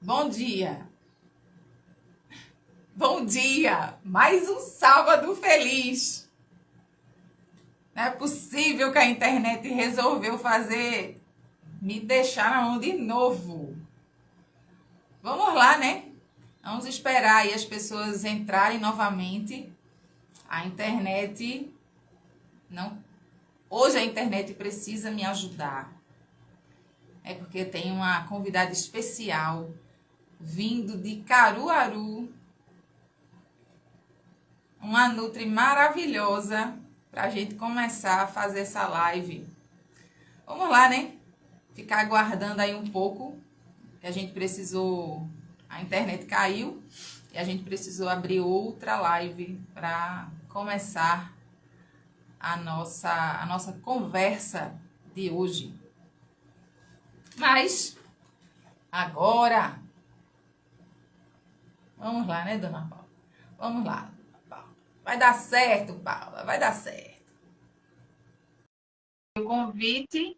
Bom dia! Bom dia! Mais um sábado feliz! Não é possível que a internet resolveu fazer me deixar na mão de novo. Vamos lá, né? Vamos esperar aí as pessoas entrarem novamente. A internet não. Hoje a internet precisa me ajudar. É porque tem uma convidada especial vindo de Caruaru, uma nutri maravilhosa para a gente começar a fazer essa live. Vamos lá, né? Ficar aguardando aí um pouco, que a gente precisou, a internet caiu e a gente precisou abrir outra live para começar a nossa conversa de hoje. Mas agora, vamos lá, né, dona Paula? Vamos lá, dona Paula. Vai dar certo, Paula, vai dar certo. O convite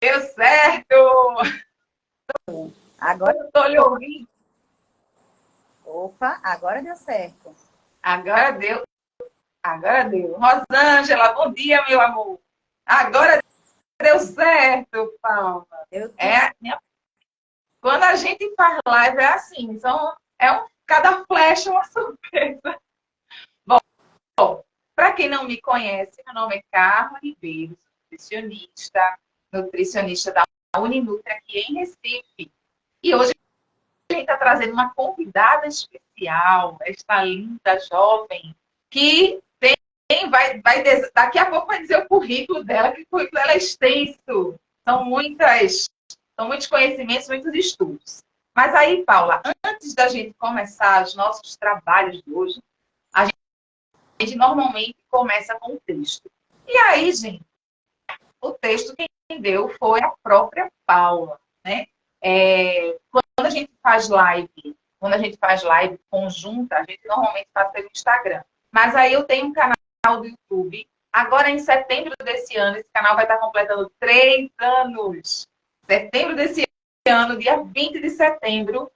deu certo! Agora, Estou lhe ouvindo. opa, agora deu certo. Agora deu, agora deu. Rosângela, bom dia, meu amor. Agora deu certo, Paula. Deu tudo É, quando a gente faz live é assim, cada flash é uma surpresa. Bom, para quem não me conhece, meu nome é Carla Ribeiro, sou nutricionista da Uninutri aqui em Recife. E hoje a gente está trazendo uma convidada especial, esta linda jovem, que daqui a pouco vai dizer o currículo dela, que o currículo dela é extenso. São muitos conhecimentos, muitos estudos. Mas aí, Paula, antes da gente começar os nossos trabalhos de hoje, a gente normalmente começa com o texto. E aí, gente, o texto quem deu foi a própria Paula, né? Quando a gente faz live conjunta, a gente normalmente faz pelo Instagram. Mas aí eu tenho um canal do YouTube. Agora, em setembro desse ano, esse canal vai estar completando 3 anos. Setembro desse ano, dia 20 de setembro,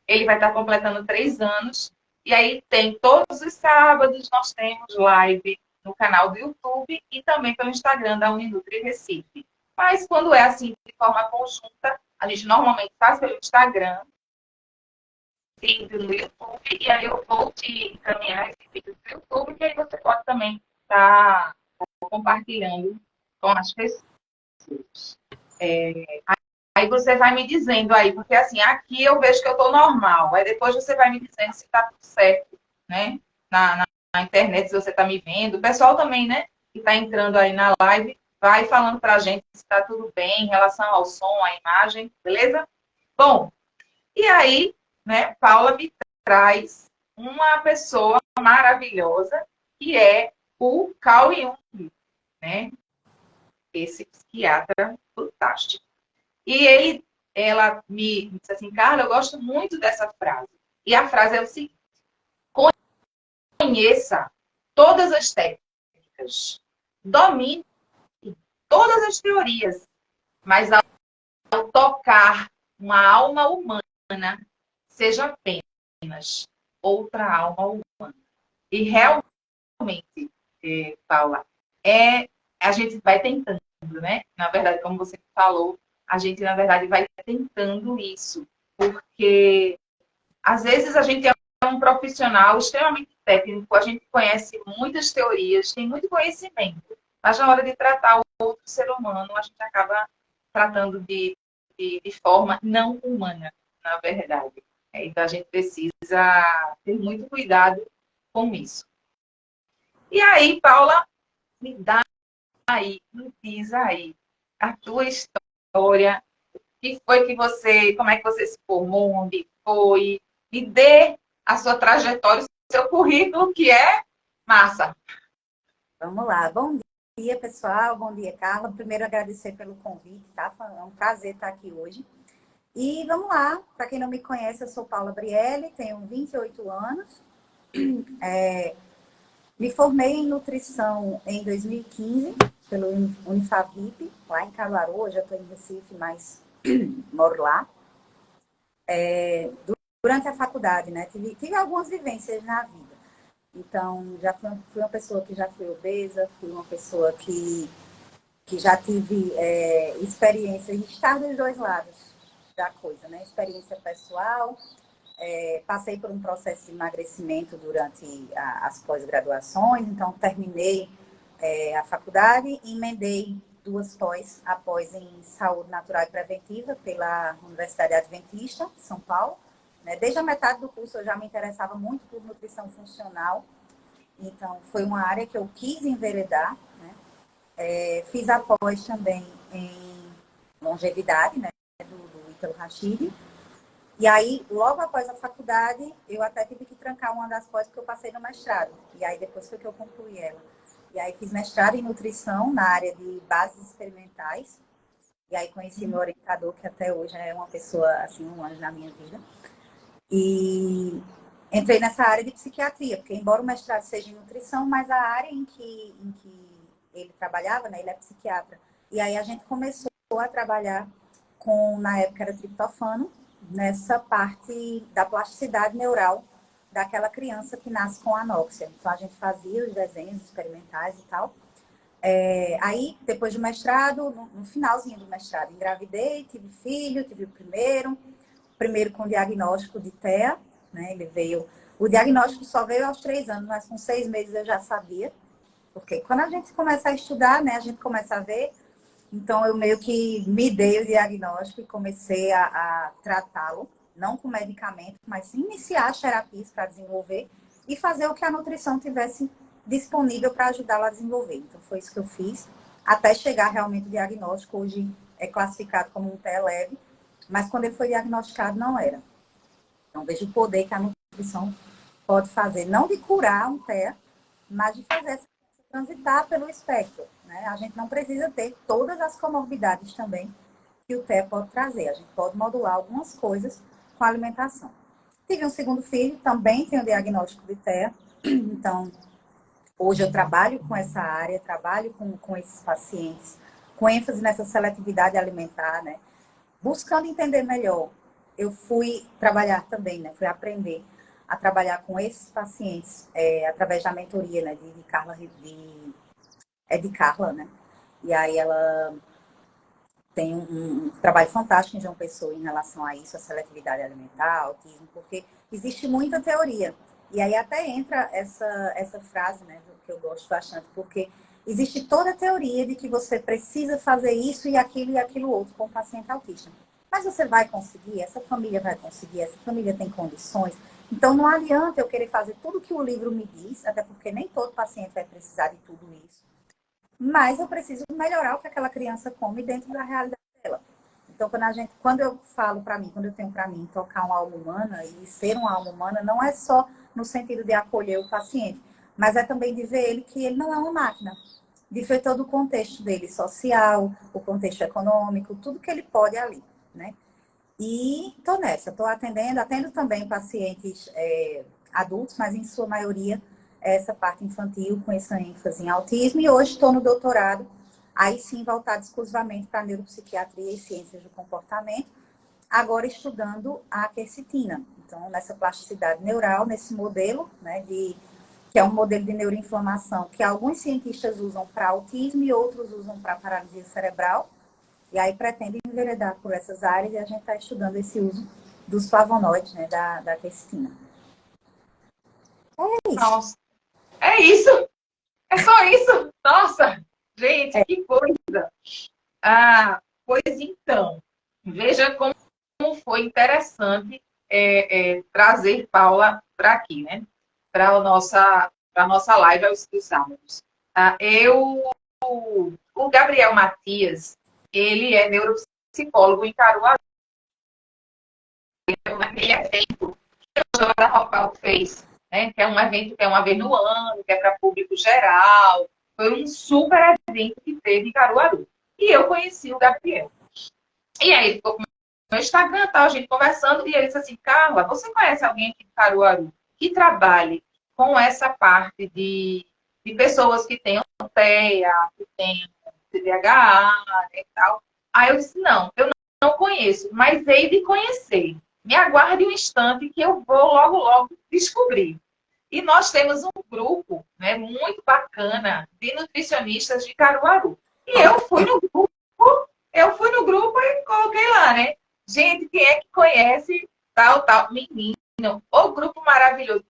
ele vai estar completando 3 anos. E aí tem todos os sábados, nós temos live no canal do YouTube e também pelo Instagram da Uninutri Recife. Mas quando é assim, de forma conjunta, a gente normalmente faz pelo Instagram, vídeo no YouTube, e aí eu vou te encaminhar esse vídeo no YouTube, que aí você pode também estar compartilhando com as pessoas. Aí você vai me dizendo aí, porque assim, aqui eu vejo que eu estou normal, aí depois você vai me dizendo se está tudo certo, né? Na internet, se você está me vendo. O pessoal também, né, que está entrando aí na live, vai falando para a gente se está tudo bem em relação ao som, à imagem, beleza? Bom, e aí, né, Paula me traz uma pessoa maravilhosa, que é o Carl Jung, né? Esse psiquiatra fantástico. E ela me disse assim, Carla, eu gosto muito dessa frase. E a frase é o seguinte: conheça todas as técnicas, domine todas as teorias, mas ao tocar uma alma humana, seja apenas outra alma humana. E realmente, Paula, a gente vai tentando, né? Na verdade, como você falou, a gente, na verdade, vai tentando isso, porque às vezes a gente é um profissional extremamente técnico, a gente conhece muitas teorias, tem muito conhecimento, mas na hora de tratar o outro ser humano, a gente acaba tratando de forma não humana, na verdade. Então a gente precisa ter muito cuidado com isso. E aí, Paula, me dá aí, me diz aí a tua história, que foi que você, como é que você se formou, onde foi, me dê a sua trajetória, o seu currículo, que é massa. Vamos lá. Bom dia, pessoal. Bom dia, Carla. Primeiro, agradecer pelo convite, tá? É um prazer estar aqui hoje. E vamos lá. Para quem não me conhece, eu sou Paula Brielle, tenho 28 anos. Me formei em nutrição em 2015 pelo Unifavip, lá em Caruaru. Hoje eu estou em Recife, mas moro lá. Durante a faculdade, né, tive algumas vivências na vida. Então, já fui uma pessoa que já fui obesa, fui uma pessoa que já tive experiência em estar dos dois lados da coisa, né? Experiência pessoal, passei por um processo de emagrecimento durante as pós-graduações, então terminei a faculdade e emendei 2 após em saúde natural e preventiva pela Universidade Adventista de São Paulo. Né? Desde a metade do curso eu já me interessava muito por nutrição funcional, então foi uma área que eu quis enveredar. Né? Fiz após também em longevidade, né? do Ítalo Rachid. E aí, logo após a faculdade, eu até tive que trancar uma das pós porque eu passei no mestrado. E aí, depois foi que eu concluí ela. E aí, fiz mestrado em nutrição na área de bases experimentais. E aí, conheci meu orientador, que até hoje é uma pessoa, assim, um anjo na minha vida. E entrei nessa área de psiquiatria, porque embora o mestrado seja em nutrição, mas a área em que ele trabalhava, né, ele é psiquiatra. E aí, a gente começou a trabalhar com, na época era triptofano, nessa parte da plasticidade neural daquela criança que nasce com anóxia. Então, a gente fazia os desenhos experimentais e tal. Aí, depois do mestrado, no finalzinho do mestrado, engravidei, tive filho, tive o primeiro com diagnóstico de TEA, né? Ele veio, o diagnóstico só veio aos 3 anos, mas com 6 meses eu já sabia, porque quando a gente começa a estudar, né, a gente começa a ver. Então, eu meio que me dei o diagnóstico e comecei a tratá-lo, não com medicamento, mas iniciar as terapias para desenvolver e fazer o que a nutrição tivesse disponível para ajudá-lo a desenvolver. Então, foi isso que eu fiz, até chegar realmente o diagnóstico. Hoje é classificado como um TEA leve, mas quando ele foi diagnosticado, não era. Então, vejo o poder que a nutrição pode fazer, não de curar um TEA, mas de fazer essa transitar pelo espectro. Né? A gente não precisa ter todas as comorbidades também que o TEA pode trazer. A gente pode modular algumas coisas com a alimentação. Tive um segundo filho, também tenho diagnóstico de TEA. Então, hoje eu trabalho com essa área, trabalho com esses pacientes, com ênfase nessa seletividade alimentar, né? Buscando entender melhor. Eu fui trabalhar também, né? Fui aprender a trabalhar com esses pacientes através da mentoria, né, de Carla, né? E aí ela tem um trabalho fantástico em João Pessoa em relação a isso, a seletividade alimentar, autismo, porque existe muita teoria. E aí até entra essa frase, né, que eu gosto bastante, porque existe toda a teoria de que você precisa fazer isso e aquilo outro com o paciente autista. Mas você vai conseguir, essa família vai conseguir, essa família tem condições. Então, não adianta eu querer fazer tudo que o livro me diz, até porque nem todo paciente vai precisar de tudo isso. Mas eu preciso melhorar o que aquela criança come dentro da realidade dela. Então, quando eu falo para mim, quando eu tenho para mim tocar uma alma humana e ser uma alma humana, não é só no sentido de acolher o paciente, mas é também dizer ele que ele não é uma máquina. De ver todo o contexto dele, social, o contexto econômico, tudo que ele pode ali, né? E estou nessa, atendo também pacientes adultos, mas em sua maioria essa parte infantil, com essa ênfase em autismo. E hoje estou no doutorado, aí sim voltado exclusivamente para neuropsiquiatria e ciências do comportamento, agora estudando a quercetina. Então, nessa plasticidade neural, nesse modelo, né, que é um modelo de neuroinflamação que alguns cientistas usam para autismo e outros usam para paralisia cerebral. E aí pretende enveredar por essas áreas e a gente está estudando esse uso dos flavonoides, né, da quercetina. É isso. Nossa, é isso? É só isso? Nossa, gente, que coisa! Ah, pois então, veja como foi interessante trazer Paula para aqui, né? Para a nossa live aos sábados. O Gabriel Matias, ele é neuropsicólogo em Caruaru. Naquele evento que a Joana Roccal fez, né? Que é um evento que é uma vez no ano, que é para público geral. Foi um super evento que teve em Caruaru. E eu conheci o Gabriel. E aí ele ficou com o meu Instagram, tal, a gente conversando, e ele disse assim, Carla, você conhece alguém aqui de Caruaru que trabalhe com essa parte de pessoas que têm TEA, que têm TDAH, né, e tal. Aí eu disse, não, eu não conheço, mas hei de conhecer. Me aguarde um instante que eu vou logo, logo descobrir. E nós temos um grupo, né, muito bacana de nutricionistas de Caruaru. E eu fui no grupo e coloquei lá, né? Gente, quem é que conhece tal, tal? Menino, o grupo maravilhoso.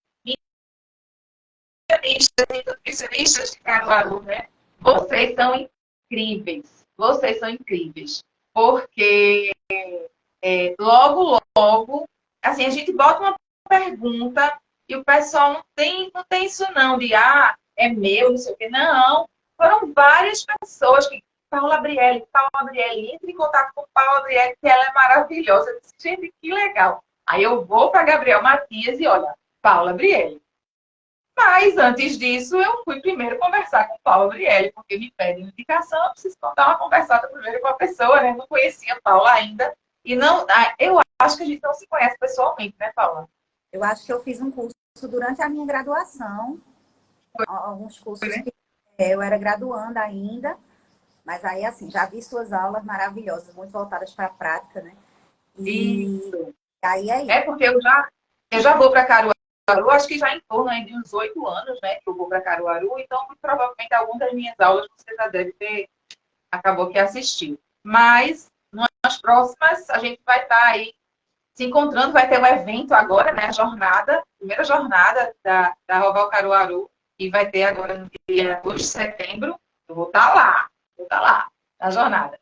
Nutricionistas e nutricionistas de Caruaru, né? Vocês são incríveis. Vocês são incríveis. Porque logo, logo, assim, a gente bota uma pergunta e o pessoal não tem isso não, de é meu, não sei o quê. Não, foram várias pessoas que Paula Brielle, entre em contato com Paula Brielle, que ela é maravilhosa. Eu disse, gente, que legal. Aí eu vou para Gabriel Matias e olha, Paula Brielle. Mas antes disso, eu fui primeiro conversar com Paula Brielle, porque me pedem indicação, eu preciso dar uma conversada primeiro com a pessoa, né? Não conhecia a Paula ainda. E não, eu acho que a gente não se conhece pessoalmente, né, Paula? Eu acho que eu fiz um curso durante a minha graduação, alguns cursos Né? que eu era graduanda ainda, mas aí, assim, já vi suas aulas maravilhosas, muito voltadas para a prática, né? E Isso. aí é isso. É porque eu já vou para Caruaru, acho que já em torno aí de uns 8 anos, né, que eu vou para Caruaru, então provavelmente algumas das minhas aulas você já deve ter, acabou que assistiu. Mas nas próximas a gente vai estar aí se encontrando, vai ter um evento agora, né, a primeira jornada da Roval Caruaru, e vai ter agora no dia 2 de setembro, eu vou estar lá, na jornada.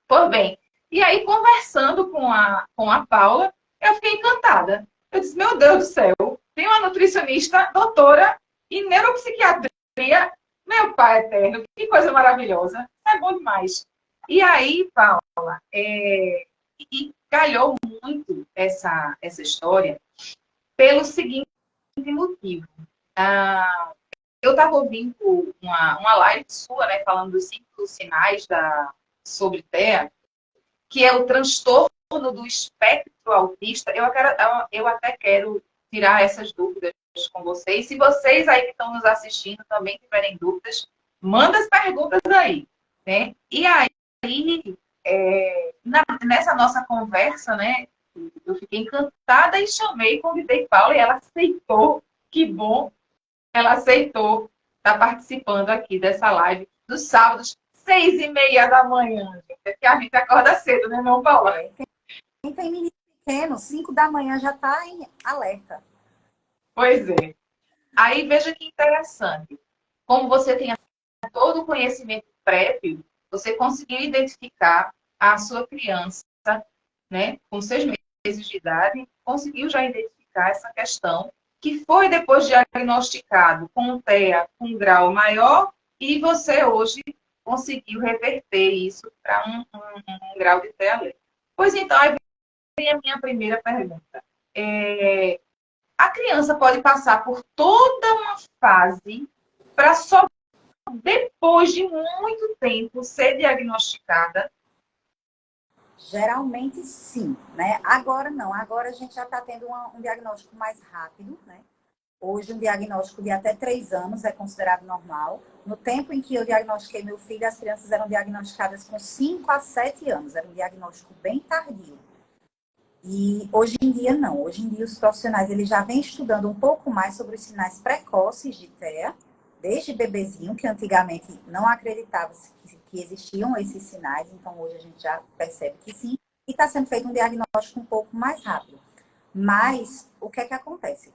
Pois bem, e aí conversando com a Paula, eu fiquei encantada. Eu disse, meu Deus do céu, tem uma nutricionista, doutora em neuropsiquiatria, meu pai eterno, que coisa maravilhosa, é bom demais. E aí, Paula, e calhou muito essa história pelo seguinte motivo. Ah, eu estava ouvindo uma live sua, né, falando dos 5 sinais sobre TEA, que é o transtorno do espectro autista. Eu até quero tirar essas dúvidas com vocês. Se vocês aí que estão nos assistindo também tiverem dúvidas, manda as perguntas aí, né? E aí, nessa nossa conversa, né, eu fiquei encantada e chamei, convidei Paula e ela aceitou. Que bom, ela aceitou estar participando aqui dessa live dos sábados, 6h30 da manhã, gente. É que a gente acorda cedo, né, não, Paula? Quem tem menino pequeno, 5 da manhã já está em alerta. Pois é. Aí veja que interessante. Como você tem todo o conhecimento prévio, você conseguiu identificar a sua criança, né, com 6 meses de idade, conseguiu já identificar essa questão, que foi depois diagnosticado com um TEA com um grau maior, e você hoje conseguiu reverter isso para um grau de TEA leve. Pois então, aí vem a minha primeira pergunta. A criança pode passar por toda uma fase para só depois de muito tempo ser diagnosticada? Geralmente sim, né? Agora não, agora a gente já está tendo um diagnóstico mais rápido, né? Hoje um diagnóstico de até 3 anos é considerado normal. No tempo em que eu diagnostiquei meu filho, as crianças eram diagnosticadas com 5 a 7 anos, era um diagnóstico bem tardio. E hoje em dia não, hoje em dia os profissionais eles já vêm estudando um pouco mais sobre os sinais precoces de TEA, desde bebezinho, que antigamente não acreditava que existiam esses sinais, então hoje a gente já percebe que sim, e está sendo feito um diagnóstico um pouco mais rápido. Mas o que é que acontece?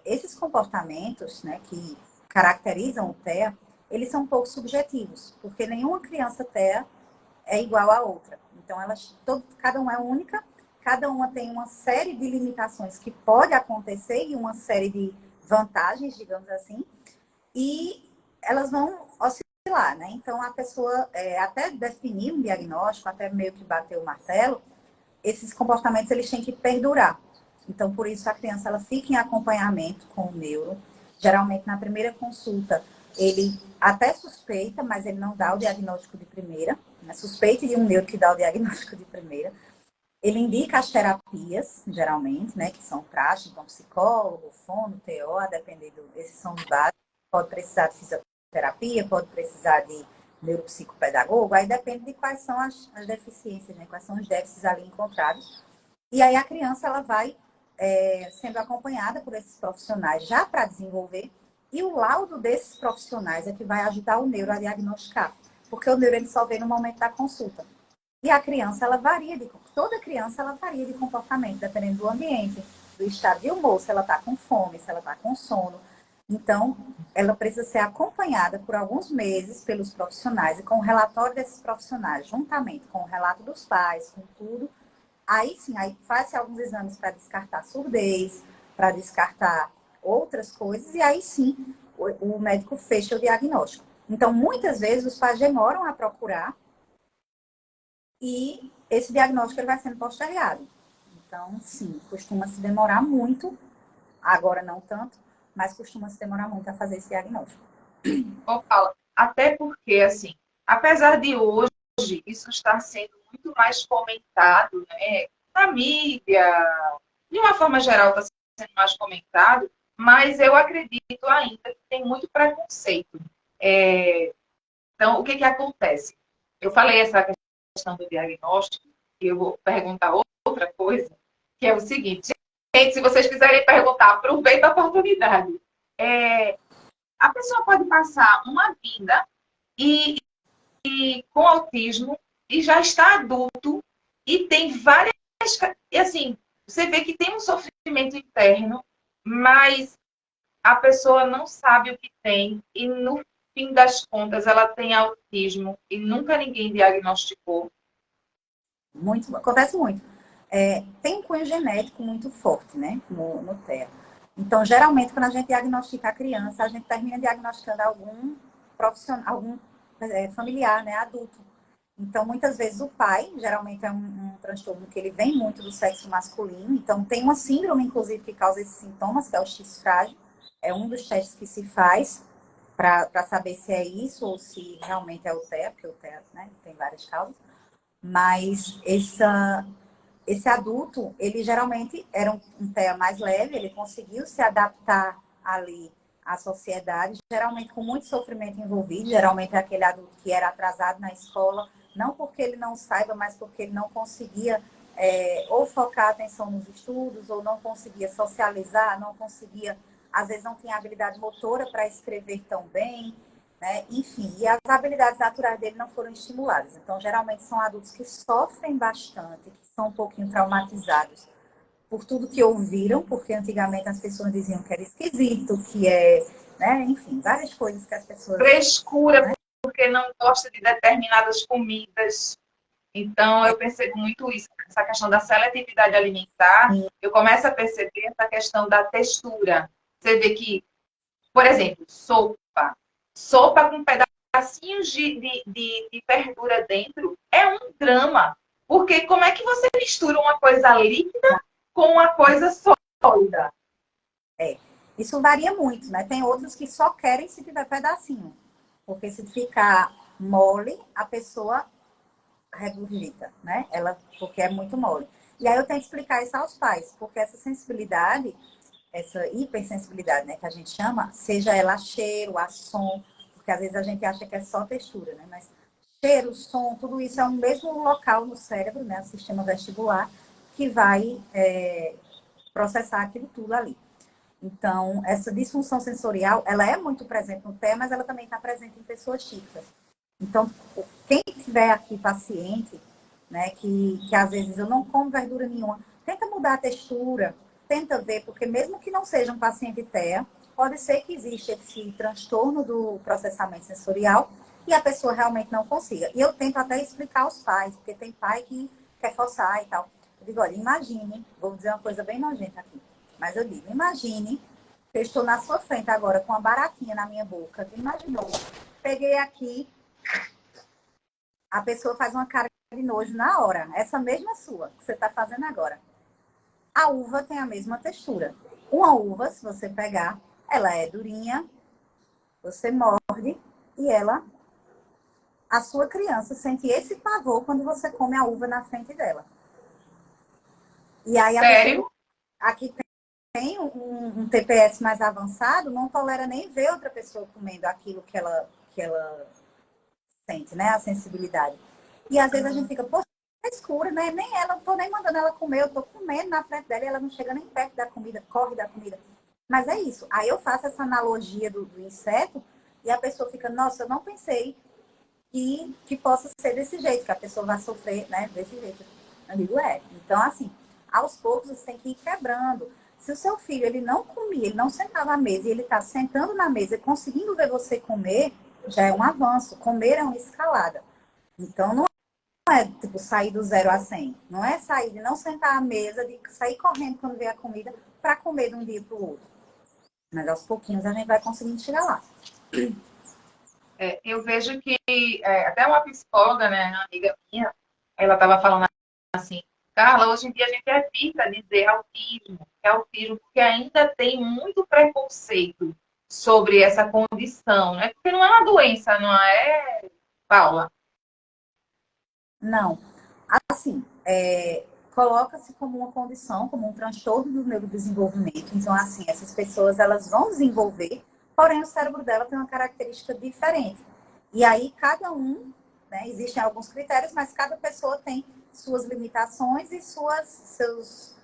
Esses comportamentos, né, que caracterizam o TEA, eles são um pouco subjetivos, porque nenhuma criança TEA é igual à outra. Então, cada uma é única, cada uma tem uma série de limitações que pode acontecer e uma série de vantagens, digamos assim, e elas vão oscilar, né? Então, a pessoa, até definir um diagnóstico, até meio que bater o martelo, esses comportamentos eles têm que perdurar. Então, por isso, a criança ela fica em acompanhamento com o neuro. Geralmente, na primeira consulta, ele até suspeita, mas ele não dá o diagnóstico de primeira. Né? Suspeita de um neuro que dá o diagnóstico de primeira. Ele indica as terapias, geralmente, né, que são práticas, então psicólogo, fono, TO, a depender esses são os básicos. Pode precisar de fisioterapia, pode precisar de neuropsicopedagogo, aí depende de quais são as deficiências, né, quais são os déficits ali encontrados. E aí a criança ela vai sendo acompanhada por esses profissionais já para desenvolver, e o laudo desses profissionais é que vai ajudar o neuro a diagnosticar, porque o neuro ele só vê no momento da consulta. E a criança, toda criança, ela varia de comportamento, dependendo do ambiente, do estado de humor, se ela está com fome, se ela está com sono. Então, ela precisa ser acompanhada por alguns meses pelos profissionais, e com o relatório desses profissionais, juntamente com o relato dos pais, com tudo. Aí sim, aí faz-se alguns exames para descartar surdez, para descartar outras coisas, e aí sim, o médico fecha o diagnóstico. Então, muitas vezes, os pais demoram a procurar, e esse diagnóstico ele vai sendo postergado. Então, sim, costuma se demorar muito, agora não tanto, mas costuma se demorar muito a fazer esse diagnóstico. Ô, Paula, até porque, assim, apesar de hoje isso estar sendo muito mais comentado, né, na mídia, de uma forma geral está sendo mais comentado, mas eu acredito ainda que tem muito preconceito. Então, o que que acontece? Eu falei essa questão do diagnóstico, e eu vou perguntar outra coisa, que é o seguinte, gente, se vocês quiserem perguntar, aproveita a oportunidade. A pessoa pode passar uma vida com autismo e já está adulto e tem várias. E assim, você vê que tem um sofrimento interno, mas a pessoa não sabe o que tem e no fim das contas ela tem autismo e nunca ninguém diagnosticou. Muito, acontece muito. Tem um cunho genético muito forte, né, no TEA. Então, geralmente, quando a gente diagnostica a criança, a gente termina diagnosticando algum profissional, algum familiar, né, adulto. Então, muitas vezes o pai, geralmente é um transtorno que ele vem muito do sexo masculino. Então, tem uma síndrome, inclusive, que causa esses sintomas, que é o X frágil. É um dos testes que se faz para saber se é isso ou se realmente é o TEA, porque o TEA, né, tem várias causas. Mas esse adulto, ele geralmente era um TEA mais leve, ele conseguiu se adaptar ali à sociedade, geralmente com muito sofrimento envolvido, geralmente é aquele adulto que era atrasado na escola, não porque ele não saiba, mas porque ele não conseguia ou focar a atenção nos estudos, ou não conseguia socializar, não conseguia, às vezes não tinha habilidade motora para escrever tão bem, né? Enfim, e as habilidades naturais dele não foram estimuladas. Então, geralmente são adultos que sofrem bastante, que são um pouquinho traumatizados por tudo que ouviram, porque antigamente as pessoas diziam que era esquisito, que né? Enfim, várias coisas que as pessoas... Frescura, Né? porque não gosta de determinadas comidas. Então, eu percebo muito isso, essa questão da seletividade alimentar. Eu começo a perceber essa questão da textura. Você vê que, por exemplo, sopa com pedacinhos de verdura dentro é um drama. Porque como é que você mistura uma coisa líquida com uma coisa sólida? Isso varia muito, né? Tem outros que só querem se tiver pedacinho. Porque se ficar mole, a pessoa regurgita, né? Porque é muito mole. E aí eu tenho que explicar isso aos pais, porque essa sensibilidade, essa hipersensibilidade, né, que a gente chama, seja ela a cheiro, a som, porque às vezes a gente acha que é só textura, né? Mas cheiro, som, tudo isso é um mesmo local no cérebro, né? O sistema vestibular, que vai processar aquilo tudo ali. Então, essa disfunção sensorial, ela é muito presente no TEA, mas ela também está presente em pessoas típicas. Então, quem tiver aqui paciente, né, que às vezes eu não como verdura nenhuma, tenta mudar a textura, tenta ver, porque mesmo que não seja um paciente TEA, pode ser que exista esse transtorno do processamento sensorial e a pessoa realmente não consiga. E eu tento até explicar aos pais, porque tem pai que quer forçar e tal. Eu digo, olha, imagine, vou dizer uma coisa bem nojenta aqui, mas eu digo, imagine que eu estou na sua frente agora com uma baratinha na minha boca. Tu imaginou? Peguei aqui, a pessoa faz uma cara de nojo na hora. Essa mesma sua, que você está fazendo agora. A uva tem a mesma textura. Uma uva, se você pegar, ela é durinha, você morde e a sua criança sente esse pavor quando você come a uva na frente dela. E aí a Sério? pessoa aqui tem um TPS mais avançado, não tolera nem ver outra pessoa comendo aquilo que ela sente, né? A sensibilidade. E às vezes a gente fica, poxa, é escura, né? Nem ela, não tô nem mandando ela comer, eu tô comendo na frente dela e ela não chega nem perto da comida, corre da comida. Mas é isso. Aí eu faço essa analogia do inseto e a pessoa fica, nossa, eu não pensei que possa ser desse jeito, que a pessoa vai sofrer, né, desse jeito. Eu digo, é. Então, assim, aos poucos você tem que ir quebrando. Se o seu filho, ele não comia, ele não sentava à mesa, e ele está sentando na mesa e conseguindo ver você comer, já é um avanço. Comer é uma escalada. Então, não é, tipo, sair do 0 a 100. Não é sair de não sentar à mesa, de sair correndo quando vê a comida, para comer de um dia para o outro. Mas, aos pouquinhos, a gente vai conseguindo chegar lá. Eu vejo que até uma psicóloga, né, uma amiga minha, ela estava falando assim, Carla, hoje em dia a gente evita dizer autismo, é autismo, porque ainda tem muito preconceito sobre essa condição, né? Porque não é uma doença, não é, Paula? Não. Assim, coloca-se como uma condição, como um transtorno do neurodesenvolvimento. Então, assim, essas pessoas elas vão desenvolver, porém o cérebro dela tem uma característica diferente. E aí, cada um, né, existem alguns critérios, mas cada pessoa tem suas limitações e seus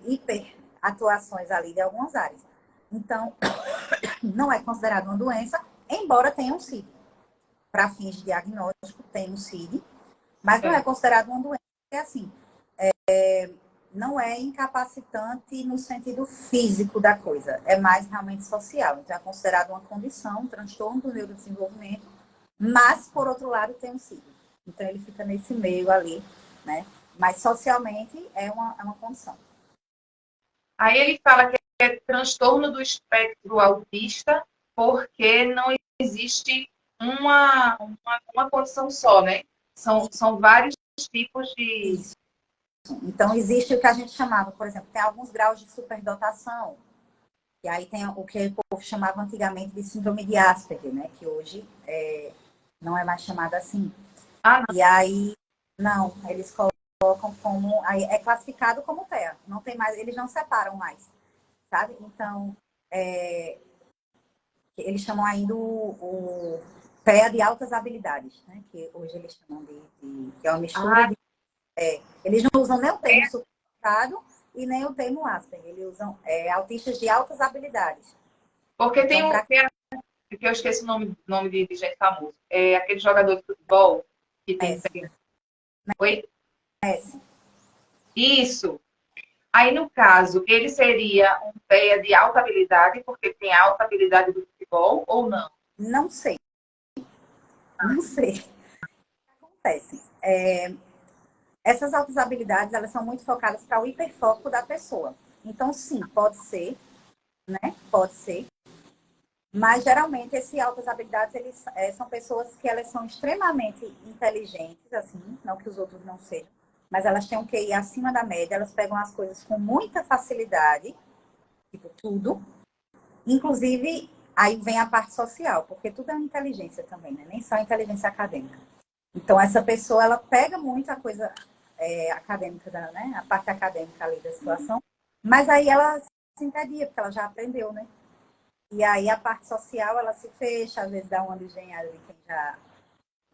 hiperatuações ali de algumas áreas. Então, não é considerado uma doença, embora tenha um CID. Para fins de diagnóstico, tem um CID, mas não é É. considerado uma doença, é assim, não é incapacitante no sentido físico da coisa, é mais realmente social. Então, é considerado uma condição, um transtorno do neurodesenvolvimento, mas, por outro lado, tem um CID. Então, ele fica nesse meio ali, né? Mas, socialmente, é uma condição. Aí ele fala que é transtorno do espectro autista, porque não existe uma condição só, né? São vários tipos de. Isso. Então, existe o que a gente chamava, por exemplo, tem alguns graus de superdotação, e aí tem o que o povo chamava antigamente de síndrome de Asperger, né? Que hoje não é mais chamada assim. Ah, não. E aí, não, eles colocam como. Aí é classificado como TEA. Não tem mais, eles não separam mais, sabe? Então, eles chamam ainda o TEA de altas habilidades, né? Que hoje eles chamam que é uma mistura Ah, de. Eles não usam nem o termo superdotado e nem o termo Asperger. Eles usam autistas de altas habilidades. porque Então, para que eu esqueço o nome de gente famoso. É aquele jogador de futebol que tem. S, Oi? S, Isso. Aí, no caso, ele seria um PEA de alta habilidade, porque tem alta habilidade do futebol, ou não? não sei, não sei. O que acontece? Essas altas habilidades, elas são muito focadas para o hiperfoco da pessoa. Então, sim, pode ser, né? Pode ser. Mas, geralmente, essas altas habilidades, são pessoas que elas são extremamente inteligentes, assim, não que os outros não sejam, mas elas têm um QI acima da média, elas pegam as coisas com muita facilidade, tipo, tudo. Inclusive, aí vem a parte social, porque tudo é uma inteligência também, né? Nem só inteligência acadêmica. Então, essa pessoa, ela pega muito a coisa acadêmica, né? A parte acadêmica ali da situação, mas aí ela se entedia, porque ela já aprendeu, né? E aí a parte social, ela se fecha, às vezes dá uma engenharia de quem já,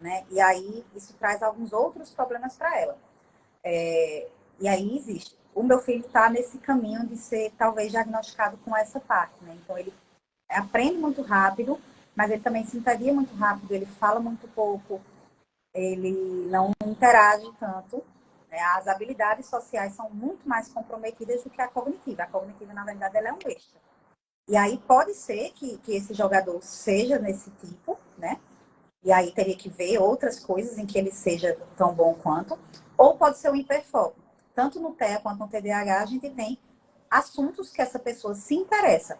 né? E aí isso traz alguns outros problemas para ela. E aí existe. O meu filho está nesse caminho de ser talvez diagnosticado com essa parte, né? Então ele aprende muito rápido, mas ele também se entedia muito rápido, ele fala muito pouco, ele não interage tanto. Né? As habilidades sociais são muito mais comprometidas do que a cognitiva. A cognitiva, na verdade, ela é um extra. E aí pode ser que esse jogador seja nesse tipo, né? E aí teria que ver outras coisas em que ele seja tão bom quanto. Ou pode ser um hiperfoco. Tanto no TEA quanto no TDAH, a gente tem assuntos que essa pessoa se interessa.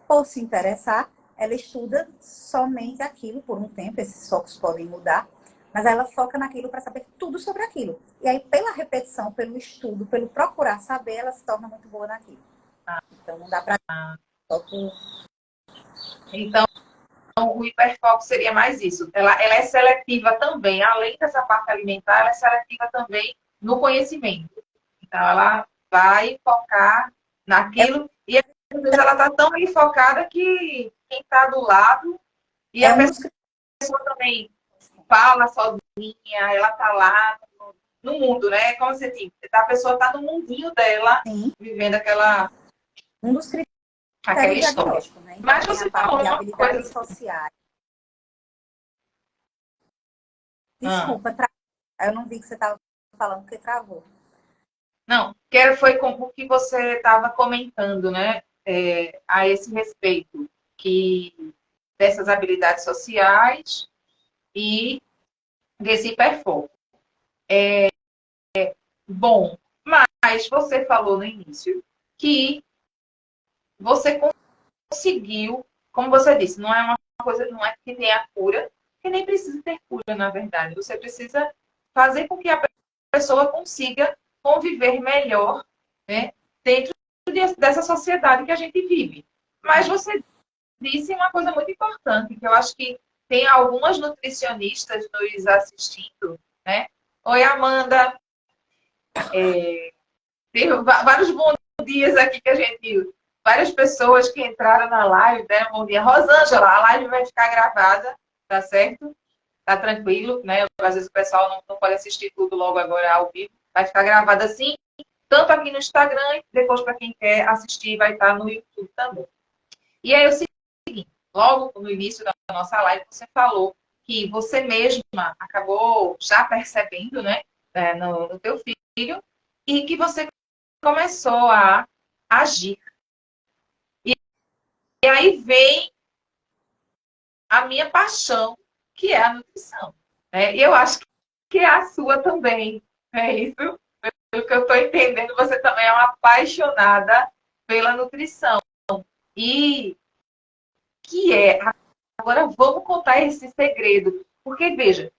Por se interessar, ela estuda somente aquilo por um tempo, esses focos podem mudar, mas ela foca naquilo para saber tudo sobre aquilo. E aí, pela repetição, pelo estudo, pelo procurar saber, ela se torna muito boa naquilo. Então, não dá para só por... Então, o hiperfoco seria mais isso. Ela é seletiva também, além dessa parte alimentar, ela é seletiva também no conhecimento. Então, ela vai focar naquilo, e às vezes ela está tão aí focada que quem está do lado, e É a um dos pessoa também fala sozinha, ela está lá no mundo, né? Como você disse, a pessoa está no mundinho dela, sim, vivendo aquela um dos aquela critérios história. diagnósticos, né? Então Mas tem a você parte falou de uma coisa habilidades assim, sociais. ah, Desculpa, eu não vi que você estava falando porque travou. não, que foi com o que você estava comentando, né? A esse respeito, que dessas habilidades sociais e desse hiperfoco. Bom, mas você falou no início que você conseguiu, como você disse, não é uma coisa, não é que tenha cura, que nem precisa ter cura, na verdade. Você precisa fazer com que a pessoa consiga conviver melhor, né, dentro dessa sociedade que a gente vive. Mas você disse uma coisa muito importante, que eu acho que tem algumas nutricionistas nos assistindo, né? Oi, Amanda. Teve vários bons dias aqui que a gente. Várias pessoas que entraram na live, né? Bom dia. Rosângela, a live vai ficar gravada, tá certo? Tá tranquilo, né? Às vezes o pessoal não pode assistir tudo logo agora ao vivo. Vai ficar gravada assim, tanto aqui no Instagram, e depois para quem quer assistir vai estar no YouTube também. E aí, o seguinte, logo no início da nossa live, você falou que você mesma acabou já percebendo, né, no teu filho, e que você começou a agir. E aí vem a minha paixão, que é a nutrição. Né? E eu acho que é a sua também. É isso? Pelo que eu estou entendendo, você também é uma apaixonada pela nutrição. E que é. Agora vamos contar esse segredo. Porque, veja,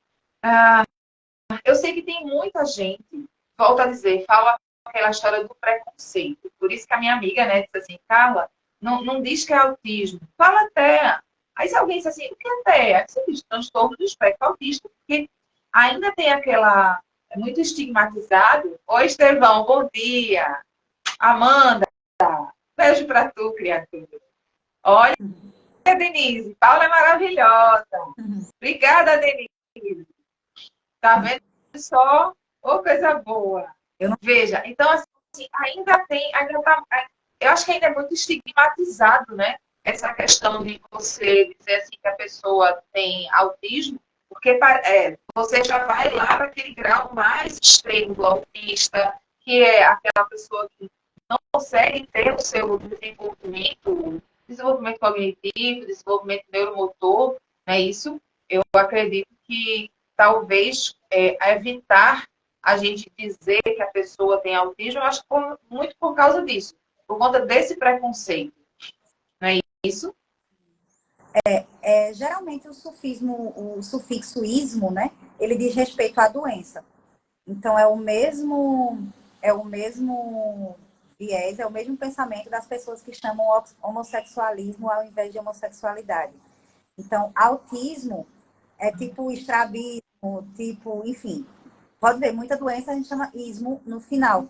eu sei que tem muita gente, volta a dizer, fala aquela história do preconceito. Por isso que a minha amiga, né, disse assim, Carla, não diz que é autismo. Fala TEA. Aí se alguém diz assim, o que é TEA? Você diz transtorno do espectro autista, porque ainda tem aquela, é muito estigmatizado. Oi, Estevão, bom dia. Amanda, beijo pra tu, criatura. Olha, Denise, Paula é maravilhosa. Uhum. Obrigada, Denise. Tá vendo só? Ô, coisa boa. Eu não... Veja, então, assim, ainda tem, ainda tá, eu acho que ainda é muito estigmatizado, né? Essa questão de você dizer assim que a pessoa tem autismo, porque você já vai lá para aquele grau mais extremo do autista, que é aquela pessoa que não consegue ter o seu desenvolvimento cognitivo, desenvolvimento neuromotor, não é isso? Eu acredito que talvez evitar a gente dizer que a pessoa tem autismo, eu acho que muito por causa disso, por conta desse preconceito. Não é isso? Geralmente o sufixo ismo, né? Ele diz respeito à doença. Então é o mesmo viés, é o mesmo pensamento das pessoas que chamam homossexualismo ao invés de homossexualidade. Então, autismo é tipo estrabismo, tipo, enfim, pode ver, muita doença a gente chama ismo no final.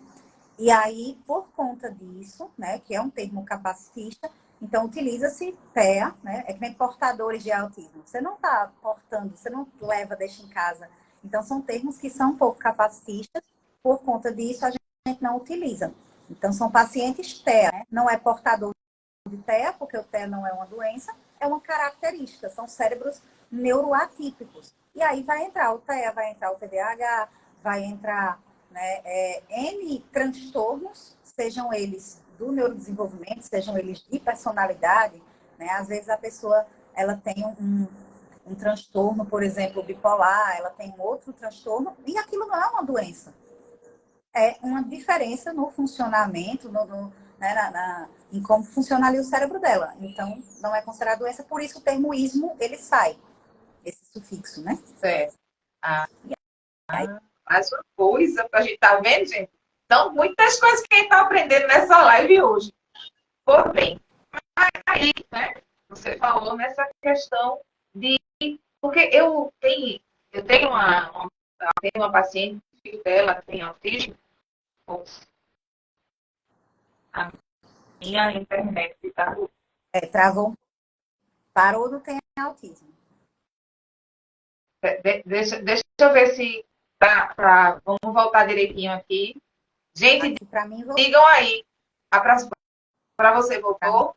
E aí, por conta disso, né, que é um termo capacitista, então utiliza-se TEA, né, é que nem portadores de autismo. Você não está portando, você não leva, deixa em casa. Então, são termos que são um pouco capacitistas, por conta disso a gente não utiliza. Então, são pacientes TEA, né? Não é portador de TEA, porque o TEA não é uma doença, é uma característica, são cérebros neuroatípicos. E aí vai entrar o TEA, vai entrar o TDAH, vai entrar, né, N transtornos, sejam eles do neurodesenvolvimento, sejam eles de personalidade, né? Às vezes a pessoa ela tem um transtorno, por exemplo, bipolar, ela tem um outro transtorno, e aquilo não é uma doença. É uma diferença no funcionamento, né, em como funciona ali o cérebro dela. Então, não é considerado doença, por isso o termo ismo, ele sai, esse sufixo, né? Certo. Ah, Aí, mais uma coisa para a gente estar tá vendo, gente. Então, muitas coisas que a gente está aprendendo nessa live hoje. Por bem, aí, né, você falou nessa questão de. Porque eu tenho uma paciente, o filho dela tem autismo, A minha internet está... Travou. Parou do Tem Autismo. Deixa eu ver se tá. Vamos voltar direitinho aqui. Gente, Aqui para mim voltou. digam aí. Para você voltou? Pra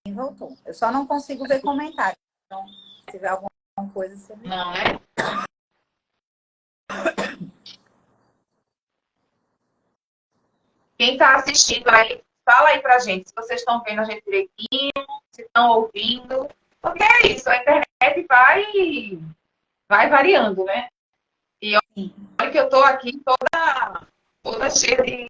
mim voltou. Eu só não consigo ver comentário. Então, se tiver alguma coisa, você me... Não, né? Quem está assistindo aí, fala aí pra gente se vocês estão vendo a gente direitinho, se estão ouvindo. Porque é isso, a internet vai variando, né? E olha que eu estou aqui toda cheia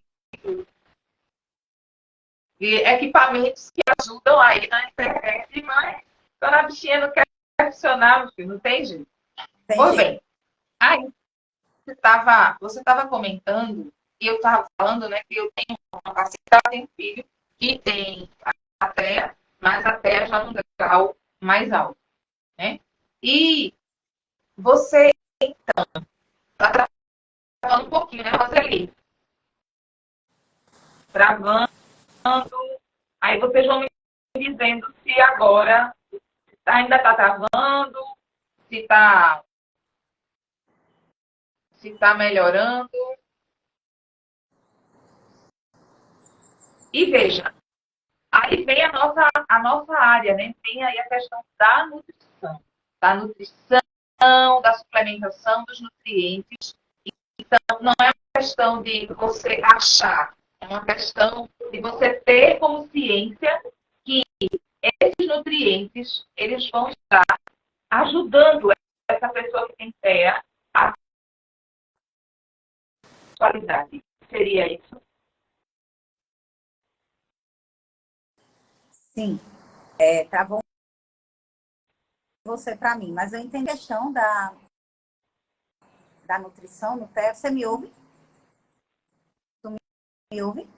de equipamentos que ajudam aí na internet, mas quando a bichinha não quer funcionar, meu filho, não tem jeito. Pois bem, aí você estava comentando, e eu estava falando, né, que eu tenho uma paciente, ela tem um filho que tem a TEA, mas a TEA já num grau mais alto, né? E você, então, está travando um pouquinho, né, Roseli? Travando, aí vocês vão me dizendo se agora ainda está travando, se está melhorando. E veja, aí vem a nossa área, né? Tem aí a questão da nutrição, da suplementação dos nutrientes. Então, não é uma questão de você achar, é uma questão de você ter consciência que esses nutrientes, eles vão estar ajudando essa pessoa que tem TEA a qualidade. Seria isso? Sim. Travou você para mim, mas eu entendo a questão da nutrição no TEA. Você me ouve? Tu me ouve?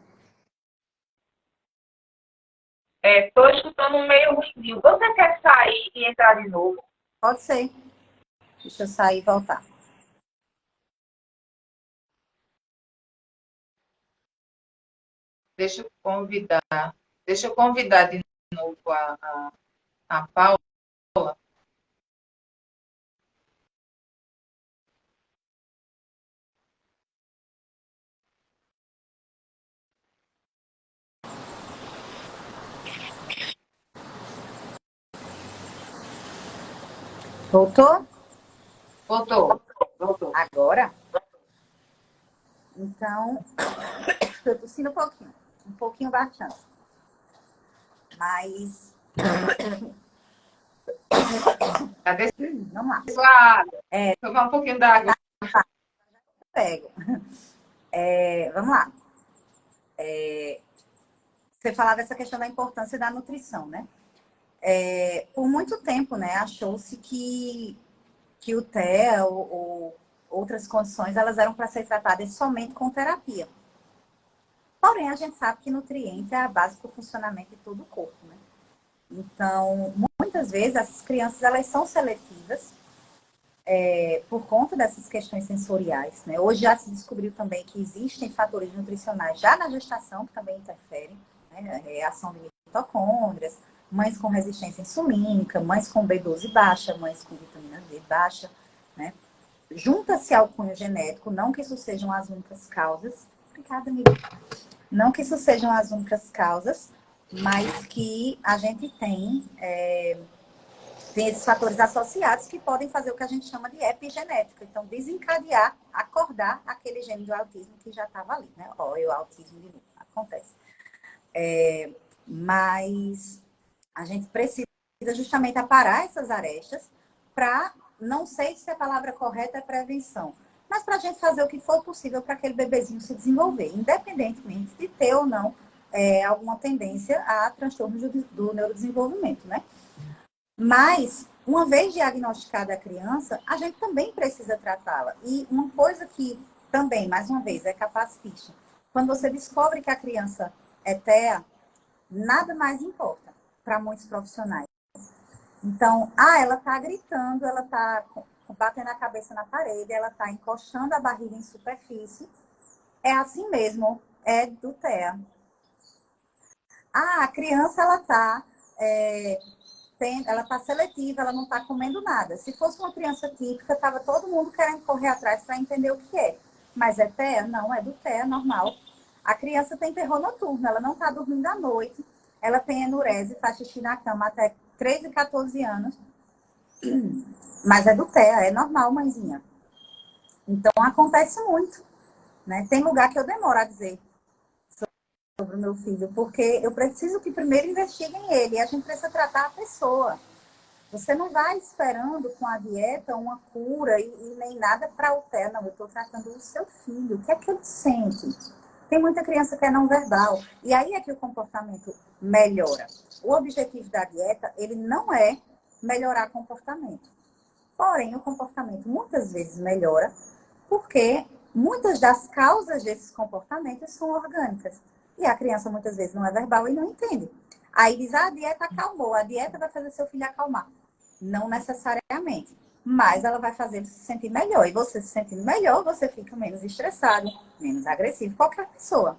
Estou escutando meio ruimzinho. Você quer sair e entrar de novo? Pode ser. Deixa eu sair e voltar. Deixa eu convidar de novo a Paula. Voltou? Voltou. Agora? Então, estou tossindo um pouquinho bastante. Mas, Cadê vamos lá. sua água? Tomar um pouquinho d'água. Pego. Vamos lá. Você falava dessa questão da importância da nutrição, né? Por muito tempo, né, achou-se que o TEA ou outras condições, elas eram para ser tratadas somente com terapia. Porém, a gente sabe que nutriente é a base para o funcionamento de todo o corpo, né? Então, muitas vezes, essas crianças, elas são seletivas por conta dessas questões sensoriais, né? Hoje já se descobriu também que existem fatores nutricionais já na gestação que também interferem, né? Reação de mitocôndrias, mães com resistência insulínica, mães com B12 baixa, mães com vitamina D baixa, né? Junta-se ao cunho genético, não que isso sejam as únicas causas. Obrigada, amiga. Não que isso sejam as únicas causas, mas que a gente tem esses fatores associados que podem fazer o que a gente chama de epigenética. Então, desencadear, acordar aquele gene do autismo que já estava ali, né? Olha, o autismo de novo, acontece. Mas a gente precisa justamente aparar essas arestas para, não sei se a palavra correta é prevenção, mas para a gente fazer o que for possível para aquele bebezinho se desenvolver, independentemente de ter ou não alguma tendência a transtorno do neurodesenvolvimento, né? Mas, uma vez diagnosticada a criança, a gente também precisa tratá-la. E uma coisa que também, mais uma vez, é capacitista. Quando você descobre que a criança é TEA, nada mais importa para muitos profissionais. Então, ela está gritando, ela está batendo a cabeça na parede, ela está encostando a barriga em superfície. É assim mesmo, é do TEA. a criança, ela tá seletiva, ela não está comendo nada. Se fosse uma criança típica, tava todo mundo querendo correr atrás para entender o que é. Mas é TEA? Não, é do TEA, normal. A criança tem terror noturno, ela não está dormindo à noite, ela tem enurese, faz xixi na cama até 13, 14 anos. Mas é do TEA, é normal, mãezinha. Então, acontece muito, né? Tem lugar que eu demoro a dizer sobre o meu filho, porque eu preciso que primeiro investiguem ele, e a gente precisa tratar a pessoa. Você não vai esperando com a dieta uma cura e nem nada para o TEA, não. Eu estou tratando o seu filho. O que é que ele sente? Tem muita criança que é não verbal. E aí é que o comportamento melhora. O objetivo da dieta, ele não é melhorar comportamento. Porém, o comportamento muitas vezes melhora porque muitas das causas desses comportamentos são orgânicas. E a criança muitas vezes não é verbal e não entende. Aí diz, a dieta acalmou, a dieta vai fazer seu filho acalmar. Não necessariamente. Mas ela vai fazer ele se sentir melhor. E você se sentindo melhor, você fica menos estressado, menos agressivo, qualquer pessoa.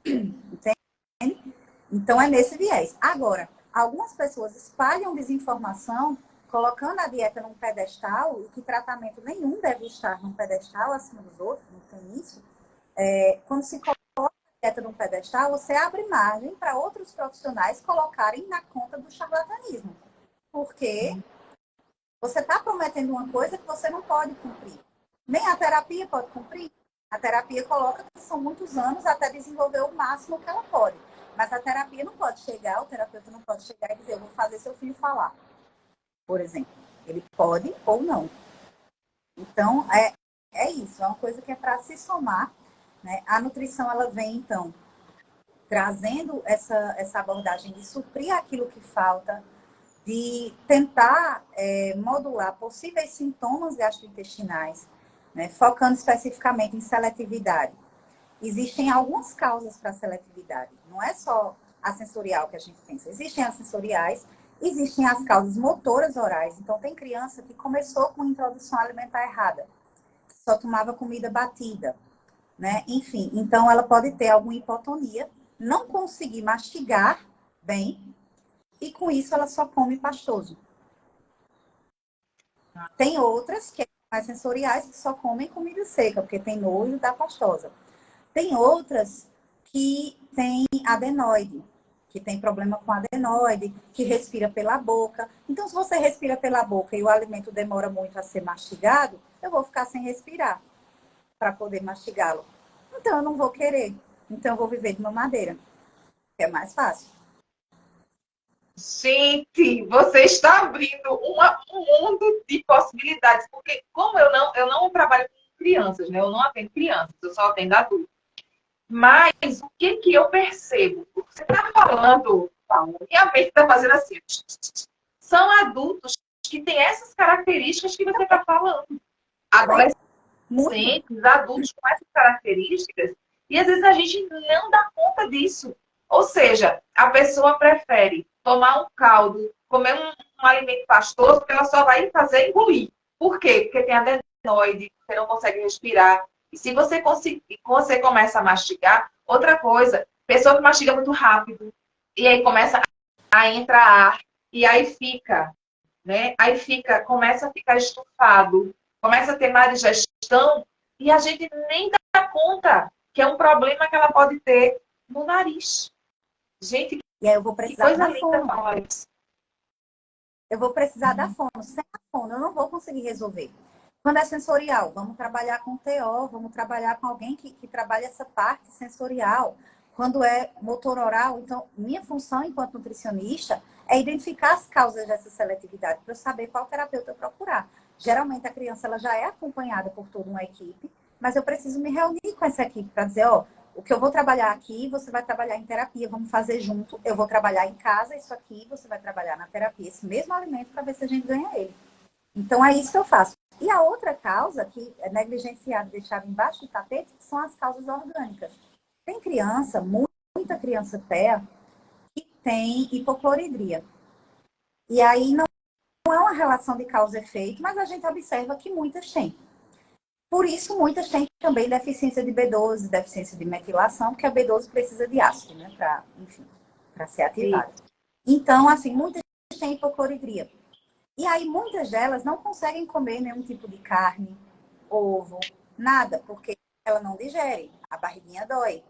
Entende? Então é nesse viés. Agora, algumas pessoas espalham desinformação colocando a dieta num pedestal, e que tratamento nenhum deve estar num pedestal acima dos outros, não tem isso. Quando se coloca a dieta num pedestal, você abre margem para outros profissionais colocarem na conta do charlatanismo. Porque você está prometendo uma coisa que você não pode cumprir. Nem a terapia pode cumprir. A terapia coloca que são muitos anos até desenvolver o máximo que ela pode. Mas a terapia não pode chegar, o terapeuta não pode chegar e dizer, eu vou fazer seu filho falar. Por exemplo, ele pode ou não. Então, é isso, é uma coisa que é para se somar, né? A nutrição, ela vem, então, trazendo essa abordagem de suprir aquilo que falta, de tentar modular possíveis sintomas gastrointestinais, né? Focando especificamente em seletividade. Existem algumas causas para a seletividade, não é só a sensorial que a gente pensa. Existem as sensoriais, existem as causas motoras orais. Então, tem criança que começou com introdução alimentar errada, só tomava comida batida, né? Enfim, então ela pode ter alguma hipotonia, não conseguir mastigar bem, e com isso ela só come pastoso. Tem outras que são mais sensoriais, que só comem comida seca, porque tem nojo da pastosa. Tem outras que têm adenoide, que tem problema com adenoide, que respira pela boca. Então, se você respira pela boca e o alimento demora muito a ser mastigado, eu vou ficar sem respirar para poder mastigá-lo. Então, eu não vou querer. Então, eu vou viver de mamadeira, que é mais fácil. Gente, você está abrindo um mundo de possibilidades, porque como eu não trabalho com crianças, né? Eu não atendo crianças, eu só atendo adultos. Mas o que que eu percebo? O que você está falando, Paulo, minha mente está fazendo assim. São adultos que têm essas características que você está falando. Adolescentes, adultos com essas características, e às vezes a gente não dá conta disso. Ou seja, a pessoa prefere tomar um caldo, comer um alimento pastoso, porque ela só vai fazer engolir. Por quê? Porque tem adenoide, você não consegue respirar. E se você você começa a mastigar, outra coisa, pessoa que mastiga muito rápido, e aí começa a entrar ar, e aí fica, né? Aí começa a ficar estufado, começa a ter má digestão, e a gente nem dá conta que é um problema que ela pode ter no nariz. Gente, e aí eu vou que precisar coisa da linda fono. falar isso. Eu vou precisar da fono. Sem a fono, eu não vou conseguir resolver. Quando é sensorial, vamos trabalhar com TO, vamos trabalhar com alguém que trabalha essa parte sensorial. Quando é motor oral, então, minha função enquanto nutricionista é identificar as causas dessa seletividade, para eu saber qual terapeuta eu procurar. Geralmente, a criança ela já é acompanhada por toda uma equipe, mas eu preciso me reunir com essa equipe para dizer, ó, o que eu vou trabalhar aqui, você vai trabalhar em terapia, vamos fazer junto. Eu vou trabalhar em casa, isso aqui, você vai trabalhar na terapia, esse mesmo alimento, para ver se a gente ganha ele. Então, é isso que eu faço. E a outra causa, que é negligenciada, deixada embaixo do tapete, são as causas orgânicas. Tem criança, muita criança TEA, que tem hipocloridria. E aí não é uma relação de causa e efeito, mas a gente observa que muitas têm. Por isso, muitas têm também deficiência de B12, deficiência de metilação, porque a B12 precisa de ácido, né? Enfim. para ser ativada. Então, assim, muitas têm hipocloridria. E aí, muitas delas não conseguem comer nenhum tipo de carne, ovo, nada, porque ela não digere, a barriguinha dói.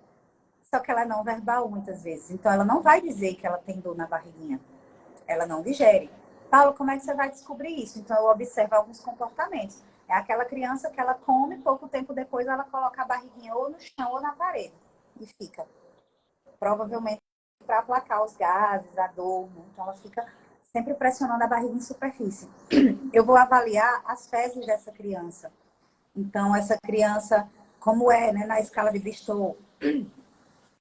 Só que ela é não verbal muitas vezes. Então, ela não vai dizer que ela tem dor na barriguinha. Ela não digere. Paulo, como é que você vai descobrir isso? Então, eu observo alguns comportamentos. É aquela criança que ela come, pouco tempo depois ela coloca a barriguinha ou no chão ou na parede. E fica. Provavelmente para aplacar os gases, a dor. Né? Então, ela fica sempre pressionando a barriga em superfície. Eu vou avaliar as fezes dessa criança. Então, essa criança, como é, né, na escala de Bristol,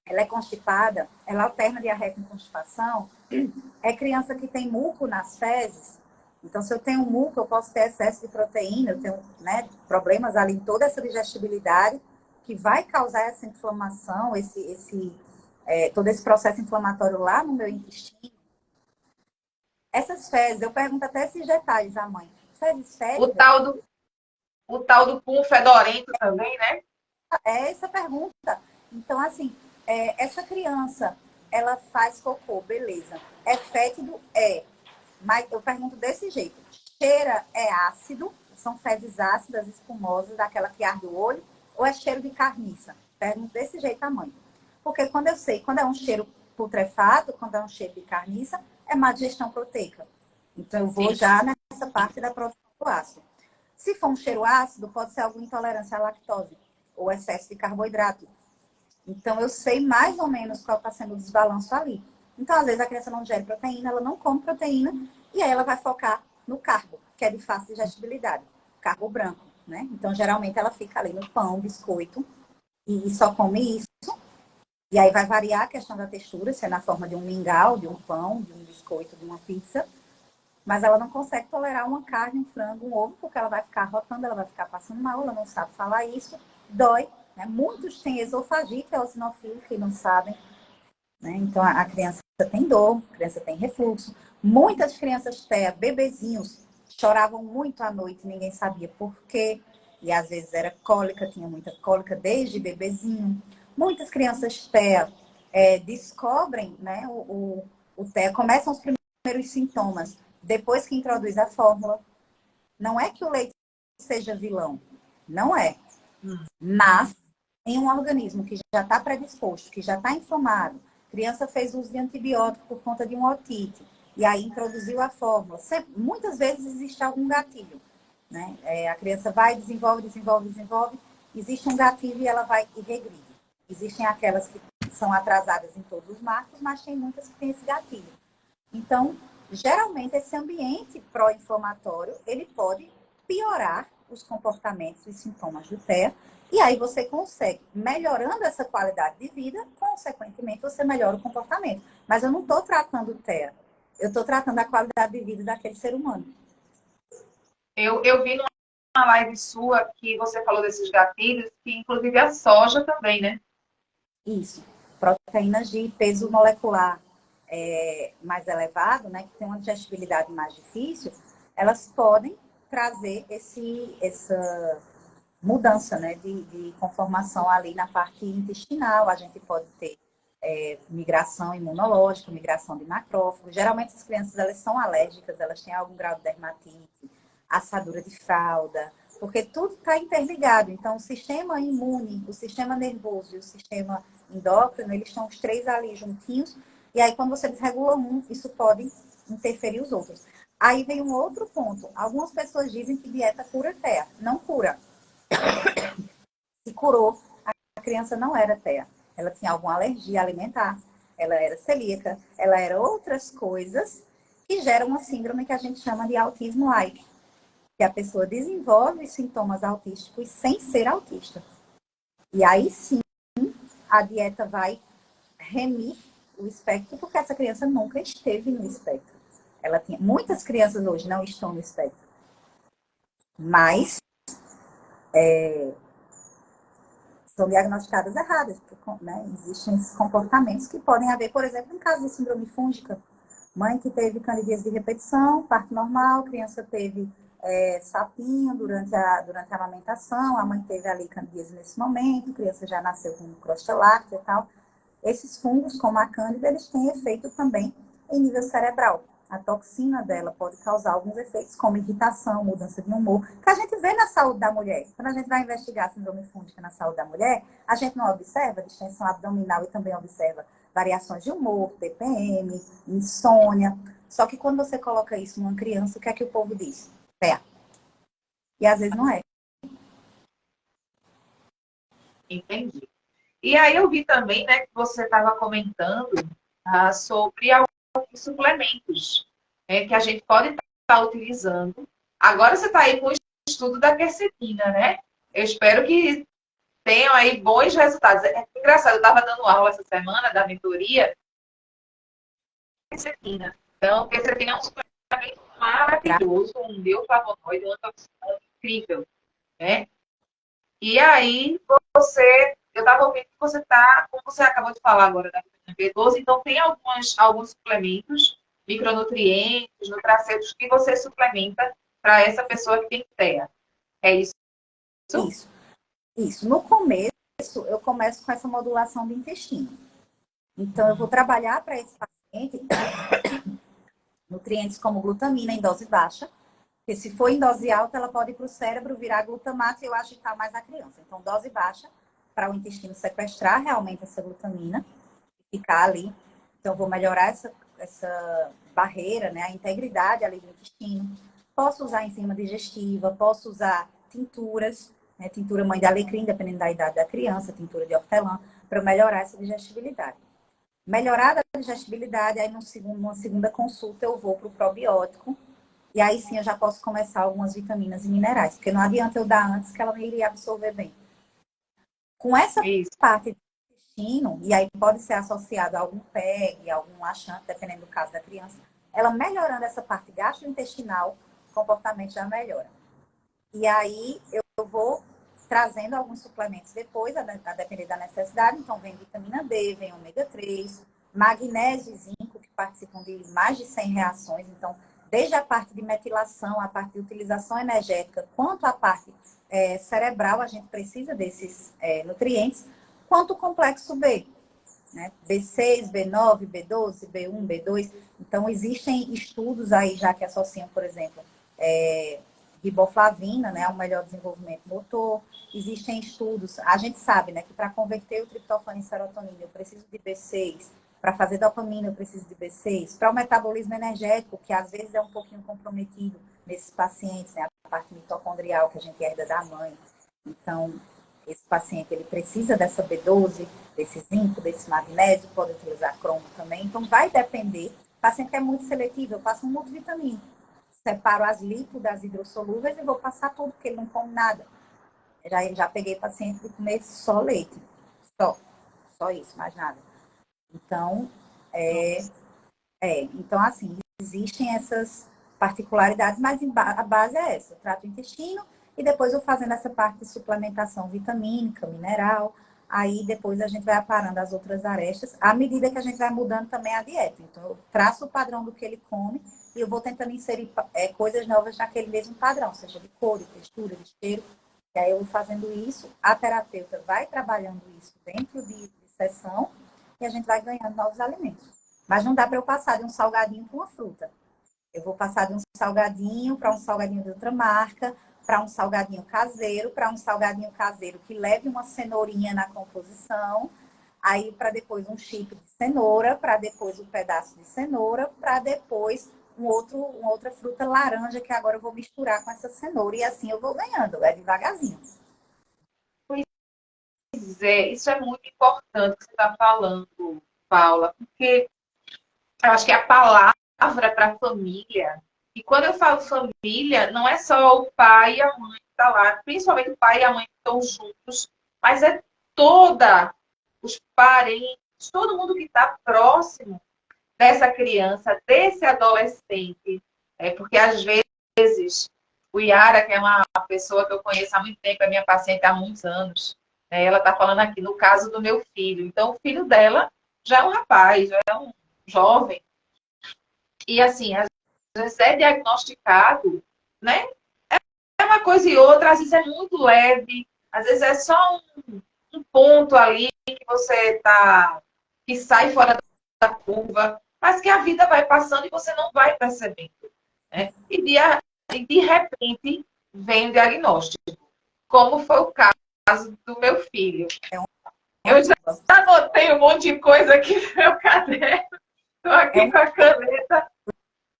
ela é constipada, ela alterna diarreia com constipação, é criança que tem muco nas fezes. Então, se eu tenho muco, eu posso ter excesso de proteína, eu tenho, né, problemas ali em toda essa digestibilidade, que vai causar essa inflamação, todo esse processo inflamatório lá no meu intestino. Essas fezes, eu pergunto até esses detalhes à mãe. Fezes O fétidas? tal do, o tal do pum fedorento também, né? É essa pergunta. Então, assim, essa criança, ela faz cocô, beleza. É fétido? É. Mas eu pergunto desse jeito. Cheira é ácido? São fezes ácidas, espumosas, daquela que arde o olho? Ou é cheiro de carniça? Pergunto desse jeito à mãe. Porque quando eu sei, quando é um cheiro putrefato, quando é um cheiro de carniça, é má digestão proteica. Então, eu vou Sim. já nessa parte da produção do ácido. Se for um cheiro ácido, pode ser alguma intolerância à lactose ou excesso de carboidrato. Então, eu sei mais ou menos qual está sendo o desbalanço ali. Então, às vezes, a criança não digere proteína, ela não come proteína, e aí ela vai focar no carbo, que é de fácil digestibilidade, carbo branco, né? Então, geralmente, ela fica ali no pão, biscoito, e só come isso. E aí vai variar a questão da textura, se é na forma de um mingau, de um pão, de um biscoito, de uma pizza. Mas ela não consegue tolerar uma carne, um frango, um ovo, porque ela vai ficar rotando, ela vai ficar passando mal, ela não sabe falar isso, dói. Né? Muitos têm esofagite, eosinofília, que não sabem. Né? Então, a criança tem dor, a criança tem refluxo. Muitas crianças TEA, bebezinhos, choravam muito à noite, ninguém sabia por quê. E às vezes era cólica, tinha muita cólica desde bebezinho. Muitas crianças TEA descobrem, né, o TEA, começam os primeiros sintomas depois que introduz a fórmula. Não é que o leite seja vilão, não é. Mas em um organismo que já está predisposto, que já está inflamado, criança fez uso de antibiótico por conta de um otite, e aí introduziu a fórmula. Muitas vezes existe algum gatilho. Né? A criança vai, desenvolve, existe um gatilho e ela vai e regride. Existem aquelas que são atrasadas em todos os marcos, mas tem muitas que têm esse gatilho. Então, geralmente, esse ambiente pró-inflamatório, ele pode piorar os comportamentos e sintomas do TEA, e aí você consegue, melhorando essa qualidade de vida, consequentemente, você melhora o comportamento. Mas eu não estou tratando o TEA, eu estou tratando a qualidade de vida daquele ser humano. Eu vi numa live sua que você falou desses gatilhos, que inclusive a soja também, né? Isso. Proteínas de peso molecular mais elevado, né, que tem uma digestibilidade mais difícil, elas podem trazer essa mudança, né, de conformação ali na parte intestinal. A gente pode ter migração imunológica, migração de macrófagos. Geralmente as crianças elas são alérgicas, elas têm algum grau de dermatite, assadura de fralda, porque tudo está interligado. Então, o sistema imune, o sistema nervoso e o sistema endócrino, eles estão os três ali juntinhos. E aí, quando você desregula um, isso pode interferir os outros. Aí vem um outro ponto. Algumas pessoas dizem que dieta cura TEA. Não cura. Se curou, a criança não era TEA. Ela tinha alguma alergia alimentar, ela era celíaca, ela era outras coisas que geram uma síndrome que a gente chama de autismo-like. Que a pessoa desenvolve sintomas autísticos sem ser autista. E aí sim, a dieta vai remir o espectro, porque essa criança nunca esteve no espectro. Muitas crianças hoje não estão no espectro. Mas são diagnosticadas erradas, porque, né, existem esses comportamentos que podem haver, por exemplo, em caso de síndrome fúngica. Mãe que teve candidíase de repetição, parto normal, criança teve sapinho durante a amamentação, a mãe teve ali candidíase nesse momento, a criança já nasceu com crosta láctea e tal. Esses fungos, como a cândida, eles têm efeito também em nível cerebral. A toxina dela pode causar alguns efeitos, como irritação, mudança de humor, que a gente vê na saúde da mulher. Quando a gente vai investigar a síndrome fúngica na saúde da mulher, a gente não observa distensão abdominal e também observa variações de humor, TPM, insônia. Só que quando você coloca isso numa criança, o que é que o povo diz? É. E às vezes não é. Entendi. E aí eu vi também, né, que você estava comentando sobre alguns suplementos que a gente pode estar utilizando. Agora você está aí com o estudo da quercetina, né? Eu espero que tenham aí bons resultados. É engraçado, eu estava dando aula essa semana da mentoria quercetina. Então, quercetina é um suplemento maravilhoso, um bioflavonoide, um antioxidante incrível, né? E aí, eu estava ouvindo que você está, como você acabou de falar agora da vitamina B12, então tem alguns suplementos, micronutrientes, nutraceuticos que você suplementa para essa pessoa que tem TEA. É isso? Isso. No começo, eu começo com essa modulação do intestino. Então, eu vou trabalhar para esse paciente nutrientes como glutamina em dose baixa, porque se for em dose alta, ela pode ir para o cérebro virar glutamato e eu agitar mais a criança. Então, dose baixa para o intestino sequestrar realmente essa glutamina e ficar ali. Então, eu vou melhorar essa barreira, né, a integridade ali do intestino. Posso usar enzima digestiva, posso usar tinturas, né, tintura mãe de alecrim, dependendo da idade da criança, tintura de hortelã, para melhorar essa digestibilidade. Melhorada a digestibilidade, aí numa segunda consulta eu vou para o probiótico, e aí sim eu já posso começar algumas vitaminas e minerais, porque não adianta eu dar antes que ela não iria absorver bem. Com essa parte do intestino, e aí pode ser associado a algum PEG, algum laxante, dependendo do caso da criança, ela melhorando essa parte gastrointestinal, o comportamento já melhora. E aí eu vou trazendo alguns suplementos depois, a depender da necessidade. Então, vem vitamina D, vem ômega 3, magnésio e zinco, que participam de mais de 100 reações. Então, desde a parte de metilação, a parte de utilização energética, quanto a parte cerebral, a gente precisa desses nutrientes, quanto o complexo B, né? B6, B9, B12, B1, B2. Então, existem estudos aí já que associam, por exemplo, riboflavina, né, ao melhor desenvolvimento motor. Existem estudos, a gente sabe, né, que para converter o triptofano em serotonina eu preciso de B6, para fazer dopamina eu preciso de B6, para o metabolismo energético, que às vezes é um pouquinho comprometido nesses pacientes, né, a parte mitocondrial que a gente herda da mãe. Então, esse paciente ele precisa dessa B12, desse zinco, desse magnésio, pode utilizar cromo também. Então, vai depender. O paciente que é muito seletivo, eu passo um multivitamínico. Separo as lipo das hidrossolúveis e vou passar tudo, porque ele não come nada. Já peguei paciente de comer só leite. Só isso, mais nada. Então, então assim, existem essas particularidades, mas a base é essa. Eu trato o intestino e depois eu fazendo essa parte de suplementação vitamínica, mineral. Aí depois a gente vai aparando as outras arestas, à medida que a gente vai mudando também a dieta. Então, eu traço o padrão do que ele come e eu vou tentando inserir coisas novas naquele mesmo padrão, seja de cor, de textura, de cheiro. E aí eu vou fazendo isso, a terapeuta vai trabalhando isso dentro de sessão e a gente vai ganhando novos alimentos. Mas não dá para eu passar de um salgadinho com uma fruta. Eu vou passar de um salgadinho para um salgadinho de outra marca, para um salgadinho caseiro, para um salgadinho caseiro que leve uma cenourinha na composição, aí para depois um chip de cenoura, para depois um pedaço de cenoura, para depois uma outra fruta laranja que agora eu vou misturar com essa cenoura e assim eu vou ganhando, devagarzinho. Pois é, isso é muito importante que você está falando, Paula, porque eu acho que a palavra para família, e quando eu falo família, não é só o pai e a mãe que estão lá, principalmente o pai e a mãe que estão juntos, mas é toda os parentes, todo mundo que está próximo dessa criança, desse adolescente. Porque às vezes o Yara, que é uma pessoa que eu conheço há muito tempo, é minha paciente há muitos anos, né, ela está falando aqui no caso do meu filho. Então, o filho dela já é um rapaz, já é um jovem. E assim, às vezes é diagnosticado, né? É uma coisa e outra, às vezes é muito leve, às vezes é só um ponto ali que você está que sai fora da curva, mas que a vida vai passando e você não vai percebendo. Né? E de repente vem o diagnóstico, como foi o caso do meu filho. Eu já anotei um monte de coisa aqui no meu caderno, estou aqui com a caneta.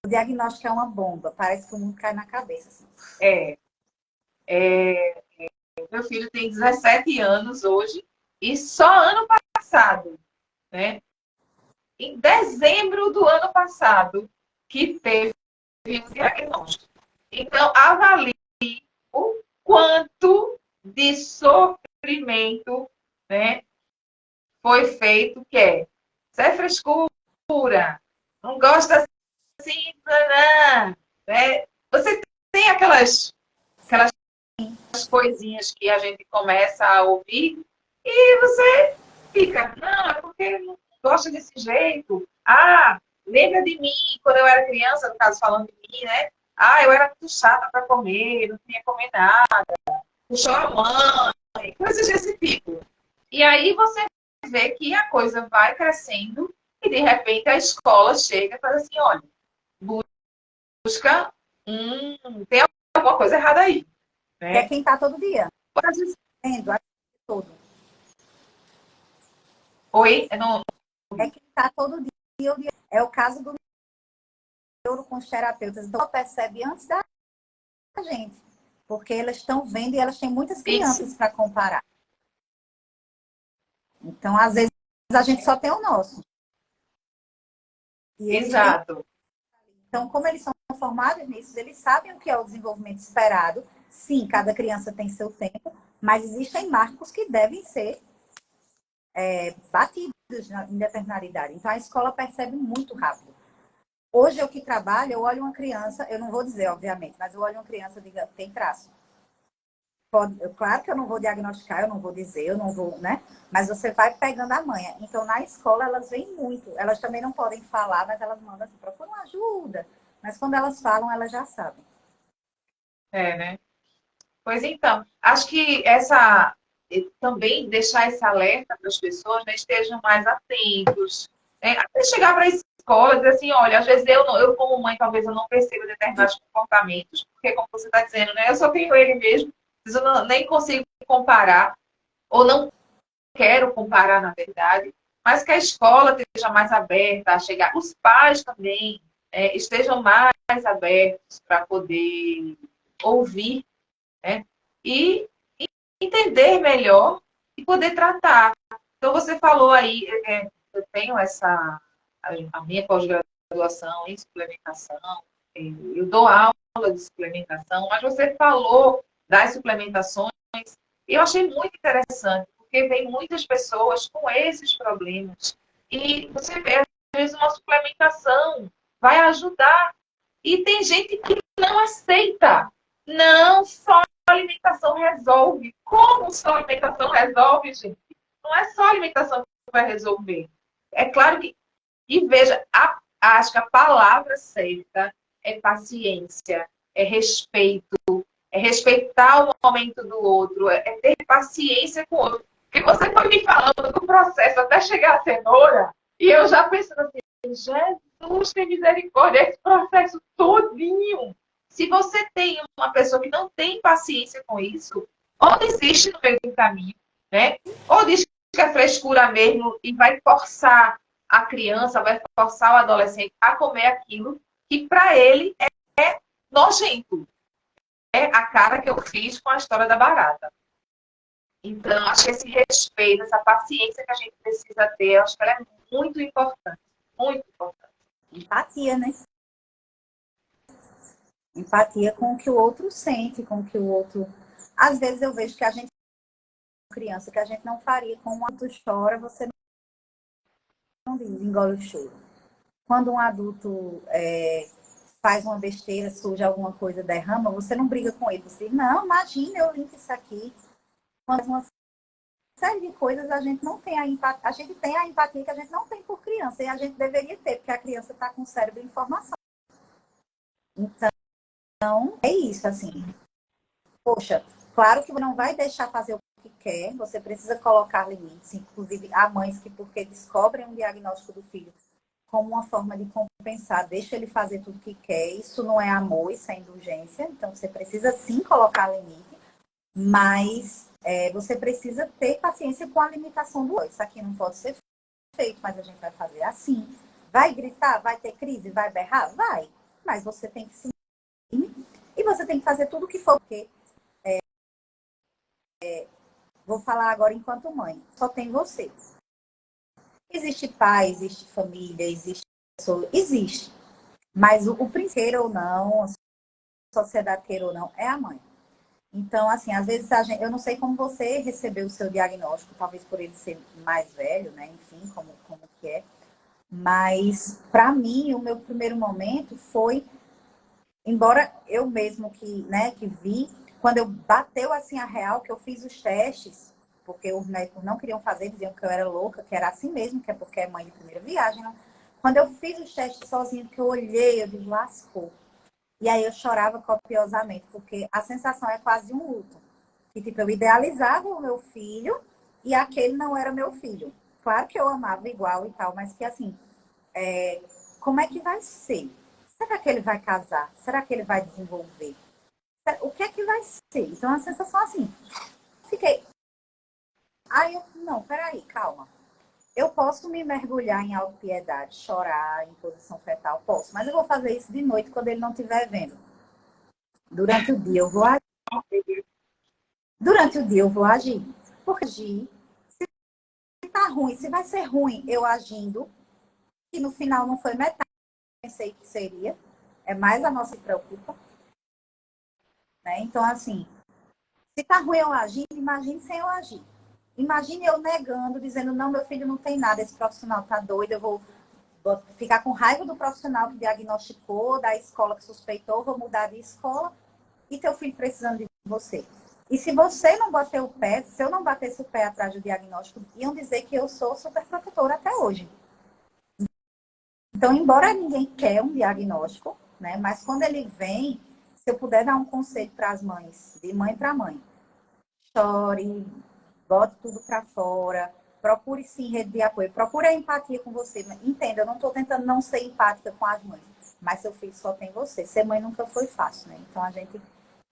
O diagnóstico é uma bomba, parece que o mundo cai na cabeça. Assim. Meu filho tem 17 anos hoje, e só ano passado, né? Em dezembro do ano passado, que teve o diagnóstico. Então, avalie o quanto de sofrimento, né, foi feito, que é, isso é frescura, não gosta assim, né? Você tem aquelas coisinhas que a gente começa a ouvir e você fica, não, é porque não gosta desse jeito. Ah, lembra de mim quando eu era criança, no caso falando de mim, né? Ah, eu era muito chata para comer, não queria comer nada, puxou a mãe, coisas desse tipo. E aí você vê que a coisa vai crescendo e de repente a escola chega e fala assim, olha, busca tem alguma coisa errada aí. Né? É quem está todo dia. Todo. Oi? Não... É quem está todo dia. É o caso do neuro com os terapeutas. Então, percebe antes da gente. Porque elas estão vendo e elas têm muitas crianças para comparar. Então, às vezes, a gente só tem o nosso. E exato. Então, como eles são formados nisso, eles sabem o que é o desenvolvimento esperado. Sim, cada criança tem seu tempo, mas existem marcos que devem ser batidos em determinada idade. Então, a escola percebe muito rápido. Hoje, eu que trabalho, eu olho uma criança, eu não vou dizer, obviamente, mas eu olho uma criança e digo, tem traço. Claro que eu não vou diagnosticar, eu não vou dizer, eu não vou, né? Mas você vai pegando a manha. Então, na escola, elas vêm muito. Elas também não podem falar, mas elas mandam assim, procura uma ajuda. Mas quando elas falam, elas já sabem. Né? Pois então, acho que também deixar esse alerta para as pessoas, né, estejam mais atentos. Né? Até chegar para a escola e dizer assim, olha, às vezes eu como mãe, talvez eu não perceba determinados comportamentos, porque como você está dizendo, né, eu só tenho ele mesmo, eu nem consigo comparar, ou não quero comparar, na verdade, mas que a escola esteja mais aberta a chegar, os pais também estejam mais abertos para poder ouvir, né? E entender melhor e poder tratar. Então, você falou aí, eu tenho a minha pós-graduação em suplementação, eu dou aula de suplementação, mas você falou das suplementações, e eu achei muito interessante, porque vem muitas pessoas com esses problemas. E você vê, às vezes, uma suplementação vai ajudar. E tem gente que não aceita. Não, só a alimentação resolve. Como só a alimentação resolve, gente? Não é só a alimentação que vai resolver. É claro que... E veja, acho que a palavra certa é paciência, é respeito, é respeitar o momento do outro, é ter paciência com o outro. Porque você foi me falando do processo até chegar a cenoura, e eu já pensando assim, Jesus tem misericórdia, esse processo todinho. Se você tem uma pessoa que não tem paciência com isso, ou desiste no meio do caminho, né? Ou diz que é frescura mesmo e vai forçar a criança, vai forçar o adolescente a comer aquilo que para ele é nojento. É a cara que eu fiz com a história da barata. Então, acho que esse respeito, essa paciência que a gente precisa ter, acho que ela é muito importante. Muito importante. Empatia, né? Empatia com o que o outro sente, com o que o outro... Às vezes eu vejo que a gente, criança, que a gente não faria. Como um adulto chora, você não engole o choro. Quando um adulto faz uma besteira, surge alguma coisa, derrama, você não briga com ele. Você diz, não, imagina, eu limpo isso aqui. Quando uma série de coisas, a gente não tem a empatia. A gente tem a empatia que a gente não tem por criança. E a gente deveria ter, porque a criança está com o cérebro em formação. Então, é isso, assim. Poxa, claro que não vai deixar fazer o que quer, você precisa colocar limites. Inclusive, há mães que, porque descobrem um diagnóstico do filho como uma forma de compensar, deixa ele fazer tudo que quer. Isso não é amor, isso é indulgência. Então, você precisa sim colocar limite, mas você precisa ter paciência com a limitação do outro. Isso aqui não pode ser feito, mas a gente vai fazer assim. Vai gritar, vai ter crise, vai berrar? Vai. Mas você tem que se e você tem que fazer tudo o que for, porque vou falar agora enquanto mãe, só tem você. Existe pai, existe família, existe pessoa, existe. Mas o princípio ou não, a sociedade queira ou não, é a mãe. Então, assim, às vezes eu não sei como você recebeu o seu diagnóstico, talvez por ele ser mais velho, né? Enfim, como que é. Mas, para mim, o meu primeiro momento foi, embora eu mesmo que vi, quando eu bateu assim a real, que eu fiz os testes, porque os médicos não queriam fazer, diziam que eu era louca, que era assim mesmo, que é porque é mãe de primeira viagem. Né? Quando eu fiz os testes sozinha, que eu olhei, eu disse, lascou. E aí eu chorava copiosamente, porque a sensação é quase um luto. Que, tipo, eu idealizava o meu filho e aquele não era meu filho. Claro que eu amava igual e tal, mas que, assim, como é que vai ser? Será que ele vai casar? Será que ele vai desenvolver? O que é que vai ser? Então, a sensação, assim, fiquei... Aí eu, não, peraí, calma. Eu posso me mergulhar em autopiedade, chorar em posição fetal, posso, mas eu vou fazer isso de noite quando ele não estiver vendo. Durante o dia eu vou agir. Durante o dia eu vou agir. Porque agir, se tá ruim, se vai ser ruim eu agindo, que no final não foi metade, pensei que seria, é mais a nossa que preocupa, né? Então, assim, se tá ruim eu agir, imagine sem eu agir. Imagine eu negando, dizendo, não, meu filho não tem nada, esse profissional tá doido, eu vou ficar com raiva do profissional que diagnosticou, da escola que suspeitou, vou mudar de escola e teu filho precisando de você. E se você não bater o pé, se eu não batesse o pé atrás do diagnóstico, iam dizer que eu sou super protetora até hoje. Então, embora ninguém quer um diagnóstico, né, mas quando ele vem, se eu puder dar um conselho para as mães, de mãe para mãe, chore, bote tudo para fora, procure sim rede de apoio, procure a empatia com você. Entenda, eu não estou tentando não ser empática com as mães, mas seu filho só tem você. Ser mãe nunca foi fácil, né? Então a gente,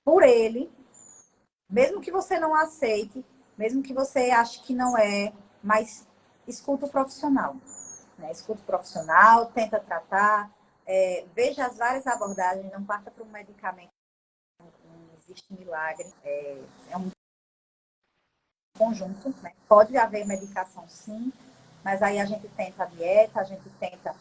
por ele, mesmo que você não aceite, mesmo que você ache que não é, mas escuta o profissional. Né? Escuta o profissional, tenta tratar, veja as várias abordagens, não parta para um medicamento, não existe milagre. É um conjunto, né? Pode haver medicação sim, mas aí a gente tenta a dieta, a gente tenta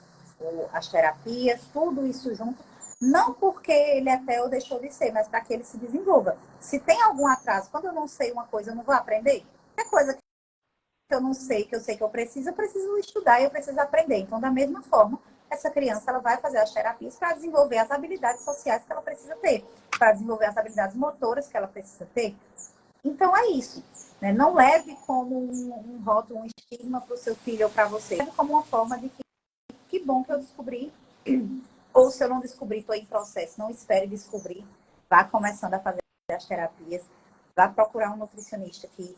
as terapias, tudo isso junto, não porque ele até ou deixou de ser, mas para que ele se desenvolva. Se tem algum atraso, quando eu não sei uma coisa, eu não vou aprender. É coisa que eu não sei, que eu sei que eu preciso estudar e eu preciso aprender. Então, da mesma forma, essa criança ela vai fazer as terapias para desenvolver as habilidades sociais que ela precisa ter, para desenvolver as habilidades motoras que ela precisa ter. Então é isso. Né? Não leve como um rótulo, um estigma para o seu filho ou para você. Leve como uma forma de que bom que eu descobri. Ou se eu não descobri, estou em processo. Não espere descobrir. Vá começando a fazer as terapias. Vá procurar um nutricionista que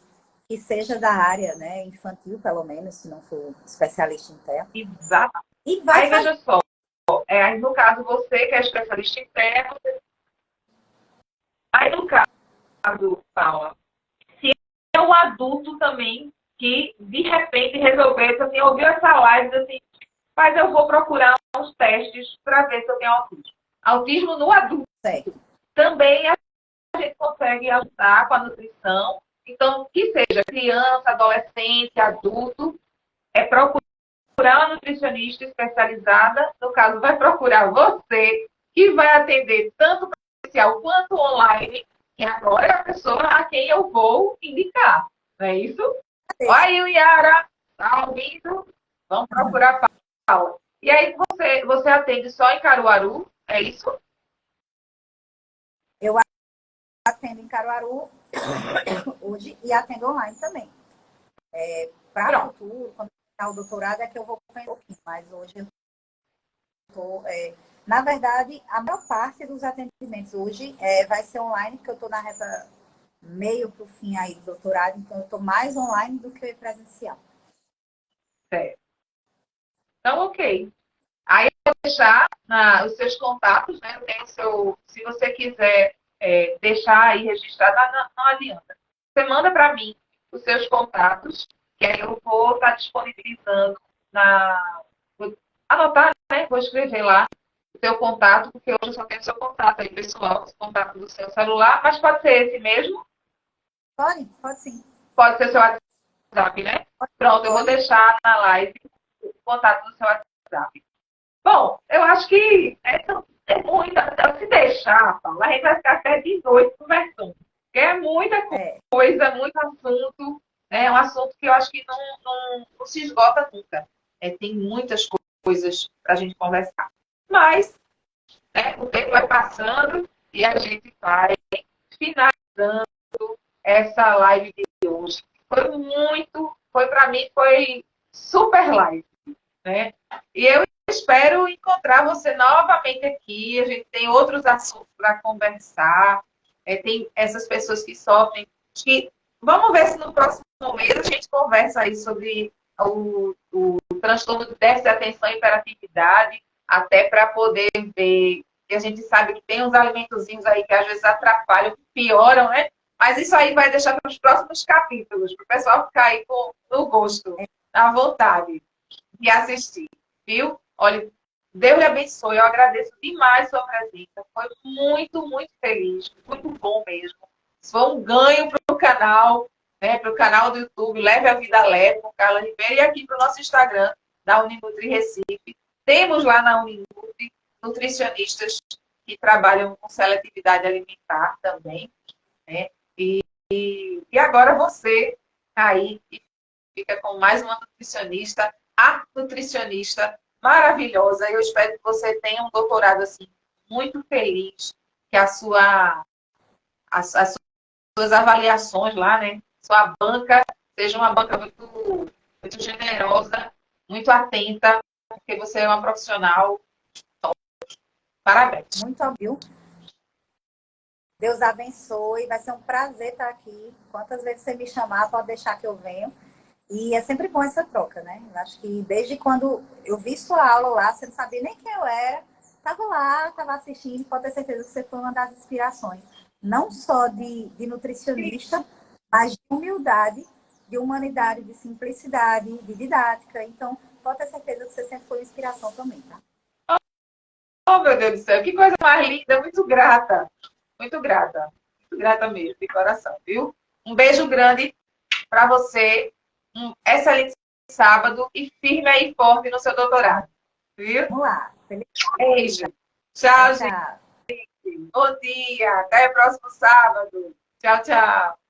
seja da área, né, infantil, pelo menos, se não for especialista em terra. Exato. E vai Aí fazer. veja só, aí no caso você que é especialista em terra, aí no caso, Paula, se é um adulto também que de repente resolvesse, assim, ouviu essa live assim, mas eu vou procurar uns testes para ver se eu tenho autismo. Autismo no adulto. Certo. Também a gente consegue ajudar com a nutrição. Então, que seja criança, adolescente, adulto, é procurar uma nutricionista especializada. No caso, vai procurar você, que vai atender tanto presencial quanto online. E agora é a pessoa a quem eu vou indicar. Não é isso? Oi, Yara, tá ouvindo? Vamos procurar a Paula. E aí, você atende só em Caruaru? É isso? Eu atendo em Caruaru hoje e atendo online também. Para o futuro, quando terminar o doutorado, é que eu vou conhecer um pouquinho, mas hoje eu estou. Na verdade, a maior parte dos atendimentos hoje vai ser online, porque eu estou na reta meio para o fim aí do doutorado, então eu estou mais online do que presencial. Certo. Então, ok. Aí eu vou deixar os seus contatos, né? Eu tenho se você quiser deixar aí registrado, não adianta. Você manda para mim os seus contatos, que aí eu vou estar disponibilizando vou anotar, né? Vou escrever lá o seu contato, porque hoje eu só tenho o seu contato aí, pessoal, o contato do seu celular, mas pode ser esse mesmo? Pode sim. Pode ser o seu WhatsApp, né? Pronto, eu vou deixar na live o contato do seu WhatsApp. Bom, eu acho que é muita. Se deixar, Paula, a gente vai ficar até de noite conversando. Porque é muita coisa, muito assunto. É um assunto que eu acho que não se esgota nunca. Tem muitas coisas para a gente conversar. Mas, né, o tempo vai passando e a gente vai finalizando essa live de hoje. Foi para mim, foi super live, né? E eu espero encontrar você novamente aqui. A gente tem outros assuntos para conversar. Tem essas pessoas que sofrem. Vamos ver se no próximo mês a gente conversa aí sobre o transtorno de déficit de atenção e hiperatividade, até para poder ver que a gente sabe que tem uns alimentozinhos aí que às vezes atrapalham, pioram, né? Mas isso aí vai deixar para os próximos capítulos, para o pessoal ficar aí no gosto, na vontade de assistir, viu? Olha, Deus lhe abençoe. Eu agradeço demais a sua presença. Foi muito, muito feliz. Muito bom mesmo. Isso foi um ganho para o canal, né? Para o canal do YouTube. Leve a Vida Leve com Carla Ribeiro. E aqui para o nosso Instagram, da Uninutri Recife. Temos lá na Uninutri nutricionistas que trabalham com seletividade alimentar também, né? E agora você aí fica com mais uma nutricionista, a nutricionista maravilhosa. Eu espero que você tenha um doutorado assim muito feliz, que as suas avaliações lá, né, sua banca seja uma banca muito generosa, muito atenta, porque você é uma profissional. Parabéns. Muito óbvio. Deus abençoe. Vai ser um prazer estar aqui. Quantas vezes você me chamar, pode deixar que eu venho. E é sempre bom essa troca, né? Eu acho que desde quando eu vi sua aula lá, você não sabia nem quem eu era. Estava lá, estava assistindo, pode ter certeza que você foi uma das inspirações. Não só de nutricionista, mas de humildade, de humanidade, de simplicidade, de didática. Então, pode ter certeza que você sempre foi uma inspiração também, tá? Oh, meu Deus do céu, que coisa mais linda, muito grata. Muito grata. Muito grata mesmo, de coração, viu? Um beijo grande para você. Um excelente sábado e firme aí forte no seu doutorado. Viu? Vamos lá. Beijo. Tchau, Tchau. gente. Bom dia. Até o próximo sábado. Tchau, tchau.